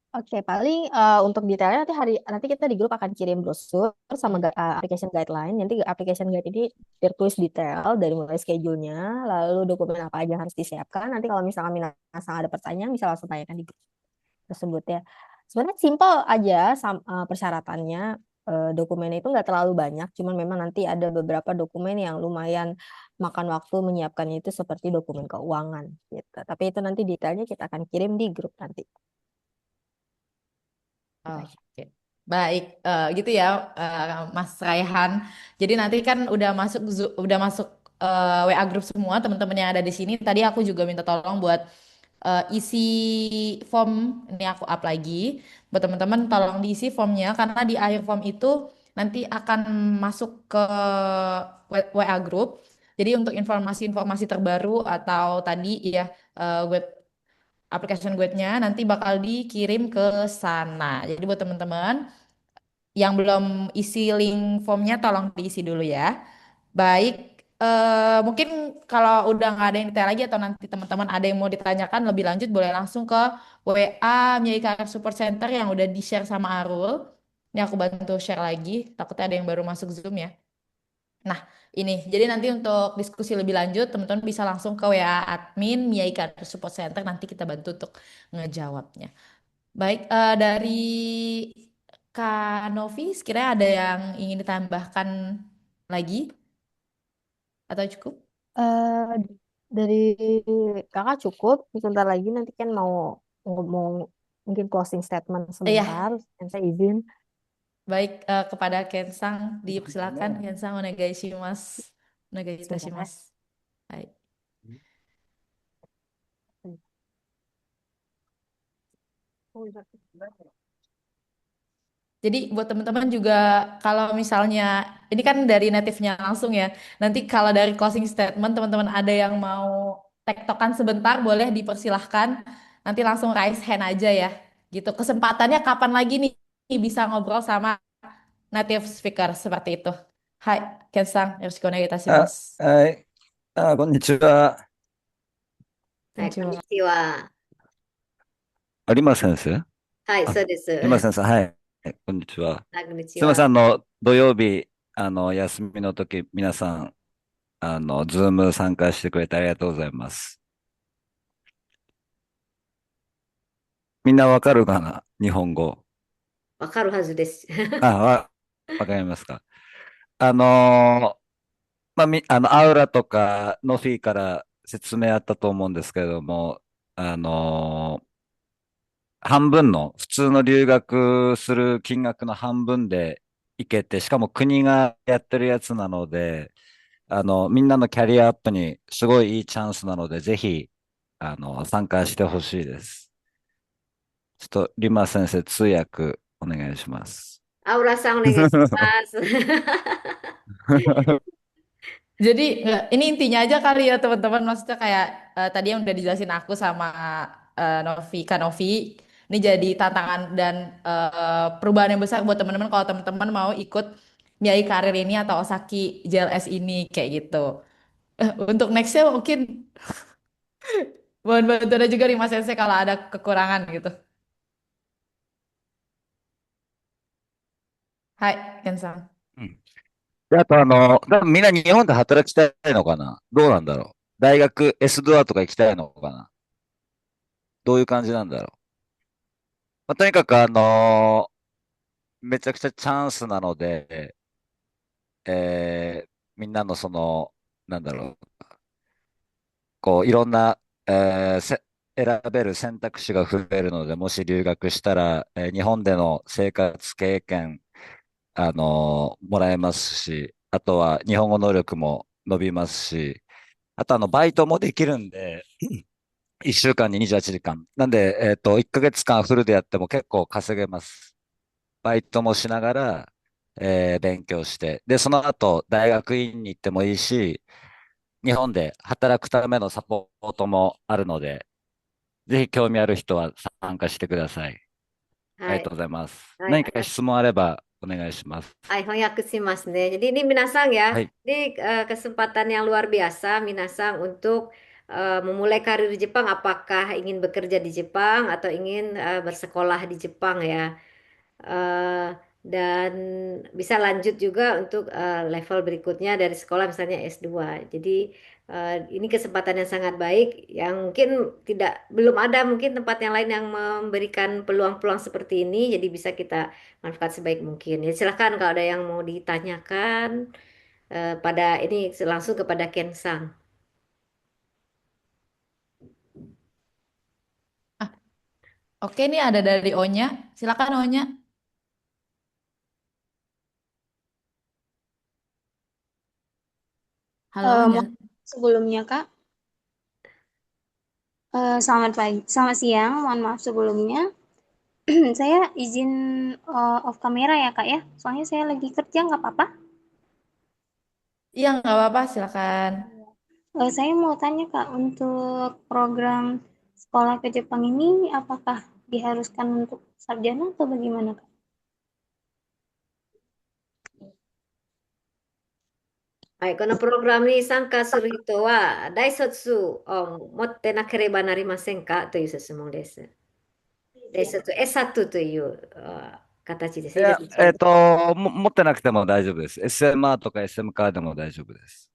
Oke, paling untuk detailnya nanti kita di grup akan kirim brosur sama Hmm. application guideline. Nanti application guide ini tertulis detail dari mulai schedule-nya, lalu dokumen apa aja yang harus disiapkan. Nanti kalau misalkan Minasang ada pertanyaan bisa langsung tanyakan di grup tersebut ya. Sebenarnya simpel aja persyaratannya. Dokumen itu nggak terlalu banyak, cuman memang nanti ada beberapa dokumen yang lumayan makan waktu menyiapkannya itu seperti dokumen keuangan gitu. Tapi itu nanti detailnya kita akan kirim di grup nanti. Oke. Baik, gitu ya, Mas Raihan. Jadi nanti kan udah masuk WA grup semua teman-teman yang ada di sini. Tadi aku juga minta tolong buat isi form. Ini aku up lagi buat teman-teman. Tolong diisi formnya karena di akhir form itu nanti akan masuk ke WA grup. Jadi untuk informasi-informasi terbaru atau tadi ya web application guide-nya nanti bakal dikirim ke sana. Jadi buat teman-teman yang belum isi link formnya tolong diisi dulu ya. Baik, mungkin kalau udah nggak ada yang detail lagi atau nanti teman-teman ada yang mau ditanyakan lebih lanjut boleh langsung ke WA Myai Karir Support Center yang udah di-share sama Arul. Ini aku bantu share lagi, takutnya ada yang baru masuk Zoom ya. Nah, ini. Jadi nanti untuk diskusi lebih lanjut, teman-teman bisa langsung ke WA admin Myai Karir Support Center. Nanti kita bantu untuk ngejawabnya. Baik, dari Kak Novi, sekiranya ada yang ingin ditambahkan lagi atau cukup? Eh, dari kakak cukup. Sebentar lagi nanti kan mau ngomong mungkin closing statement Iya, sebentar. Dan saya izin. baik kepada Kensang dipersilakan. Kensang onegaishimasu. Sebentar ya. Onegaishimasu. Baik. Jadi buat teman-teman juga kalau misalnya ini kan dari native-nya langsung ya. Nanti kalau dari closing statement teman-teman ada yang mau tektokan sebentar boleh dipersilahkan. Nanti langsung raise hand aja ya. Gitu. Kesempatannya kapan lagi nih bisa ngobrol sama native speaker seperti itu. Hai, Kensang, yoroshikuあ、onegaitashimashsu. はい。こんにちは。Hai, Konnichiwa. konnichiwa. 有馬先生。Hai, あ、そうです。有馬先生、はい。こんにちは。はい、こんにちすみません、は。土曜日、休みの時、皆さん、ズーム参加してくれてありがとうございます。みんなわかるかな日本語。わかるはずです。わかりますか？まあ、アウラとか、ノフィから説明あったと思うんですけれども、半分の、普通の留学する金額の半分で行けて、しかも国がやってるやつなので、みんなのキャリアアップにすごいいいチャンスなので、ぜひ、参加してほしいです。ちょっと、リマ先生、通訳お願いします。Aura sang onegaishimasu. Jadi ini intinya aja kali ya teman-teman. Maksudnya kayak tadi yang udah dijelasin aku sama Novi, Kak Novi. Ini jadi tantangan dan perubahan yang besar buat teman-teman kalau teman-teman mau ikut Miai Karir ini atau Osaki JLS ini kayak gitu. Untuk nextnya mungkin mohon bantuan juga nih Mas Sensei kalau ada kekurangan gitu. Hai, Kensang. うん。であと、多分みんな日本で働きたいのかなどうなんだろう大学 S ドアとか行きたいのかなどういう感じなんだろう。まあ、とにかくめちゃくちゃチャンスなので、みんなのなんだろう、いろんな、選べる選択肢が増えるので、もし留学したら、日本での生活経験、もらえますし、あとは日本語能力も伸びますし、あとバイトもできるんで、1週間に28時間。なんで、1ヶ月間フルでやっても結構稼げます。バイトもしながら、勉強して。で、その後、大学院に行ってもいいし、日本で働くためのサポートもあるので、ぜひ興味ある人は参加してください。ありはい。がとうございます。はい。何か質問あればお願いします。Ay, honyaku sih Mas Ne. Jadi ini Minasang ya,はい。ini kesempatan yang luar biasa Minasang untuk memulai karir di Jepang. Apakah ingin bekerja di Jepang atau ingin bersekolah di Jepang ya? Eh, dan bisa lanjut juga untuk level berikutnya dari sekolah misalnya S2. Jadi ini kesempatan yang sangat baik yang mungkin belum ada mungkin tempat yang lain yang memberikan peluang-peluang seperti ini. Jadi bisa kita manfaat sebaik mungkin. Ya silakan kalau ada yang mau ditanyakan pada ini langsung kepada Kensang. Ah, oke nih ada dari Onya. Silakan Onya. Halo Onya. Mohon maaf sebelumnya Kak. Selamat pagi, selamat siang. Mohon maaf sebelumnya. Saya izin off kamera ya Kak ya. Soalnya saya lagi kerja nggak apa-apa. Iya nggak apa-apa silakan. Saya mau tanya Kak, untuk program sekolah ke Jepang ini apakah diharuskan untuk sarjana atau bagaimana Kak? はい、このプログラムに参加する人は、大卒を持ってなければなりませんかという質問です。大卒 S1 という形です。いいですか？持ってなくても大丈夫です。SMR とか SMK でも大丈夫です。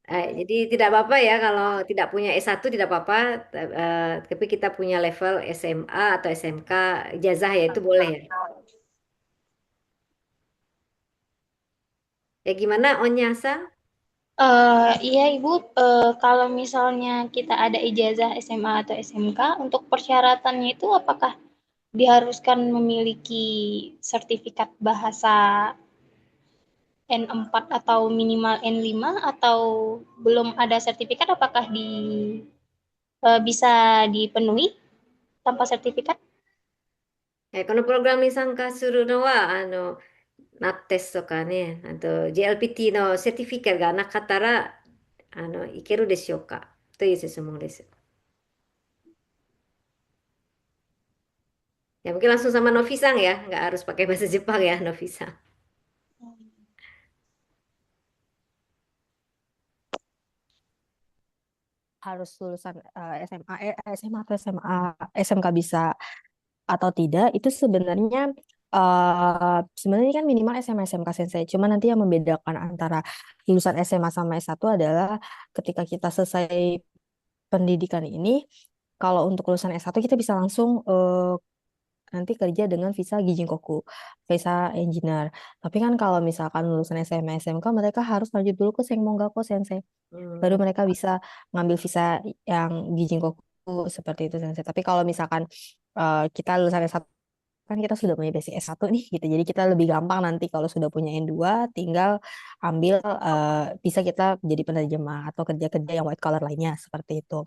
Jadi tidak apa-apa ya kalau tidak punya S1 tidak apa-apa, tapi kita punya level SMA atau SMK ijazah ya itu boleh ya. Ya gimana Onyasa? Iya Ibu, kalau misalnya kita ada ijazah SMA atau SMK, untuk persyaratannya itu apakah diharuskan memiliki sertifikat bahasa N4 atau minimal N5 atau belum ada sertifikat, apakah bisa dipenuhi tanpa sertifikat? このプログラムに参加するのは、ナッテスとかね、あと GLPT のセティフィケがなかったら、いけるでしょうかという質問です。Ya mungkin langsung sama Novi-san ya, nggak harus pakai bahasa Jepang ya Novi-san. Harus lulusan SMA, SMA atau SMA, SMK bisa atau tidak itu sebenarnya kan minimal SMA SMK Sensei. Cuma nanti yang membedakan antara lulusan SMA sama S1 adalah ketika kita selesai pendidikan ini, kalau untuk lulusan S1 kita bisa langsung nanti kerja dengan visa Gijinkoku, visa engineer. Tapi kan kalau misalkan lulusan SMA SMK mereka harus lanjut dulu ke Sengmonggako Sensei. Baru Hmm. mereka bisa ngambil visa yang Gijinkoku seperti itu Sensei. Tapi kalau misalkan kita lulusan S1 kan kita sudah punya basic S1 nih gitu. Jadi kita lebih gampang nanti kalau sudah punya N2 tinggal ambil bisa kita jadi penerjemah atau kerja-kerja yang white collar lainnya seperti itu.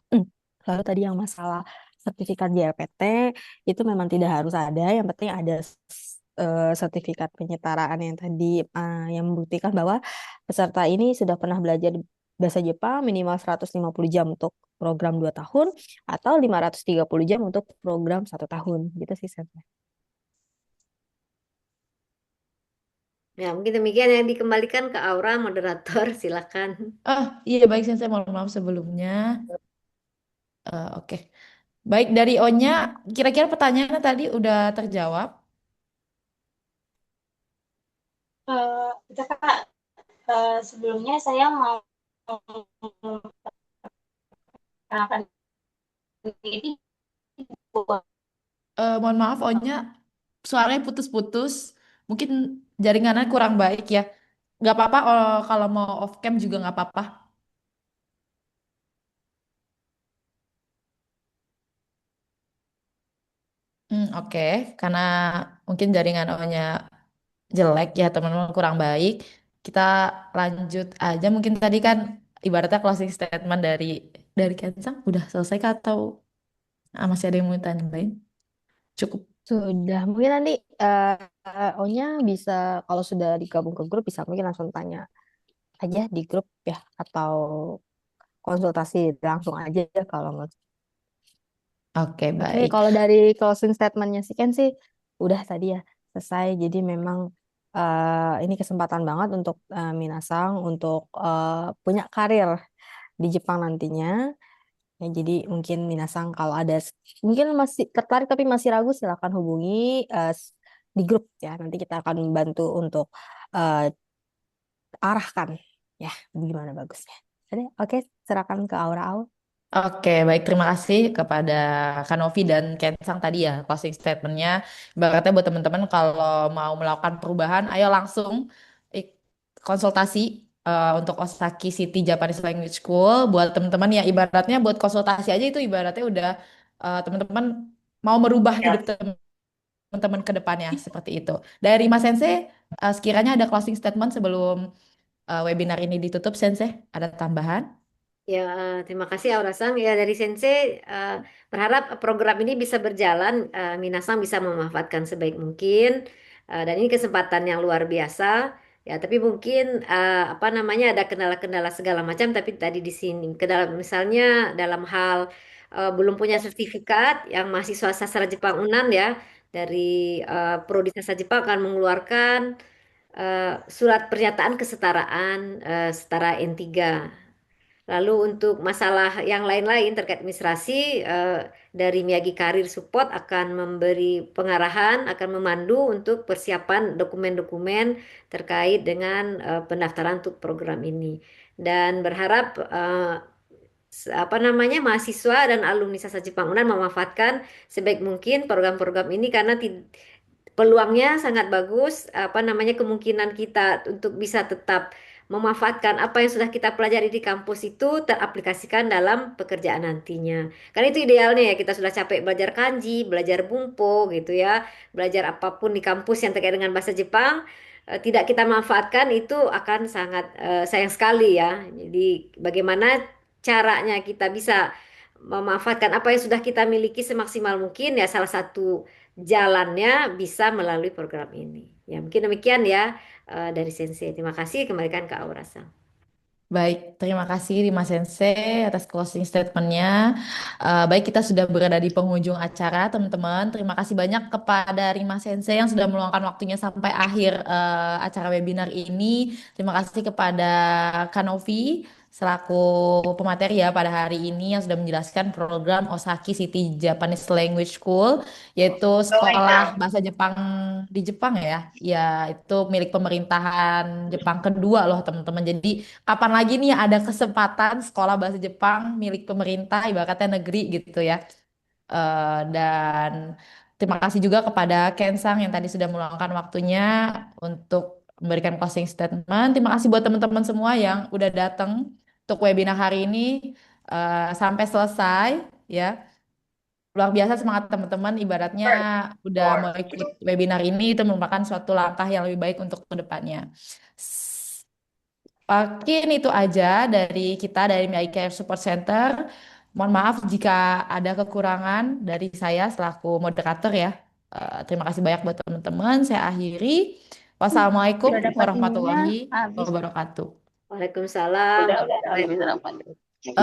Lalu tadi yang masalah sertifikat JLPT itu memang tidak harus ada, yang penting ada sertifikat penyetaraan yang tadi yang membuktikan bahwa peserta ini sudah pernah belajar bahasa Jepang minimal 150 jam untuk program 2 tahun atau 530 jam untuk program 1 tahun gitu sih Sensei. Ya mungkin demikian yang dikembalikan ke Aura moderator silakan. Iya baik Sensei, mohon maaf sebelumnya. Oke. Baik dari Onya, kira-kira pertanyaannya tadi udah terjawab? Itu Kak, sebelumnya saya mau memperkenalkan ini buat Mohon maaf, Onya, suaranya putus-putus. Mungkin jaringannya kurang baik ya. Nggak apa-apa, kalau mau off cam juga nggak apa-apa. Oke, karena mungkin jaringan Onya jelek ya teman-teman, kurang baik. Kita lanjut aja. Mungkin tadi kan ibaratnya closing statement dari Kensang udah selesai kah, atau masih ada yang mau tambahin? Cukup. Sudah, mungkin nanti Onya bisa kalau sudah digabung ke grup bisa mungkin langsung tanya aja di grup ya atau konsultasi langsung aja kalau mau. Oke, Oke, baik. kalau dari closing statementnya sih kan sih udah tadi ya selesai. Jadi memang ini kesempatan banget untuk Minasang untuk punya karir di Jepang nantinya. Ya, jadi mungkin Minasang kalau ada mungkin masih tertarik tapi masih ragu silakan hubungi di grup ya. Nanti kita akan bantu untuk eh, arahkan ya gimana bagusnya. Oke, serahkan ke Aura Au. Oke, baik. Terima kasih kepada Kanovi dan Kensang tadi ya, closing statementnya. Ibaratnya buat teman-teman kalau mau melakukan perubahan, ayo langsung ik- konsultasi untuk Osaki City Japanese Language School. Buat teman-teman ya, ibaratnya buat konsultasi aja itu ibaratnya udah teman-teman mau merubah hidup teman-teman ke depannya seperti itu. Dari Mas Sensei, sekiranya ada closing statement sebelum webinar ini ditutup, Sensei, ada tambahan? Ya, terima kasih Aurasang. Ya, dari Sensei berharap program ini bisa berjalan, Minasang bisa memanfaatkan sebaik mungkin. Dan ini kesempatan yang luar biasa. Ya, tapi mungkin apa namanya ada kendala-kendala segala macam. Tapi tadi di sini kendala misalnya dalam hal belum punya sertifikat yang mahasiswa sastra Jepang UNAN ya dari Prodi Sastra Jepang akan mengeluarkan surat pernyataan kesetaraan setara N3. Lalu untuk masalah yang lain-lain terkait administrasi, dari Miyagi Karir Support akan memberi pengarahan, akan memandu untuk persiapan dokumen-dokumen terkait dengan pendaftaran untuk program ini. Dan berharap apa namanya mahasiswa dan alumni Sastra Jepang UNAN memanfaatkan sebaik mungkin program-program ini karena peluangnya sangat bagus, apa namanya kemungkinan kita untuk bisa tetap memanfaatkan apa yang sudah kita pelajari di kampus itu teraplikasikan dalam pekerjaan nantinya. Karena itu idealnya ya kita sudah capek belajar kanji, belajar bumpo gitu ya, belajar apapun di kampus yang terkait dengan bahasa Jepang, tidak kita manfaatkan itu akan sangat sayang sekali ya. Jadi bagaimana caranya kita bisa memanfaatkan apa yang sudah kita miliki semaksimal mungkin ya salah satu jalannya bisa melalui program ini. Ya, mungkin demikian ya dari Sensei. Terima kasih, kembalikan ke Aura Sang. Baik, terima kasih Dimas Sensei atas closing statement-nya. Baik, kita sudah berada di penghujung acara, teman-teman. Terima kasih banyak kepada Rima Sensei yang sudah meluangkan waktunya sampai akhir acara webinar ini. Terima kasih kepada Kanovi selaku pemateri ya pada hari ini yang sudah menjelaskan program Osaki City Japanese Language School, yaitu sekolah bahasa Jepang di Jepang ya. Ya, itu milik pemerintahan Jepang kedua loh, teman-teman. Jadi kapan lagi nih ada kesempatan sekolah bahasa Jepang milik pemerintah, ibaratnya negeri gitu ya. Dan terima kasih juga kepada Kensang yang tadi sudah meluangkan waktunya untuk memberikan closing statement. Terima kasih buat teman-teman semua yang udah datang untuk webinar hari ini sampai selesai ya. Luar biasa semangat teman-teman, ibaratnya udah mau ikut webinar ini itu merupakan suatu langkah yang lebih baik untuk kedepannya. Mungkin itu aja dari kita dari MI Care Support Center. Mohon maaf jika ada kekurangan dari saya selaku moderator ya. Terima kasih banyak buat teman-teman. Saya akhiri. Wassalamualaikum udah dapat ininya warahmatullahi habis. wabarakatuh. Waalaikumsalam. Udah habis rapat.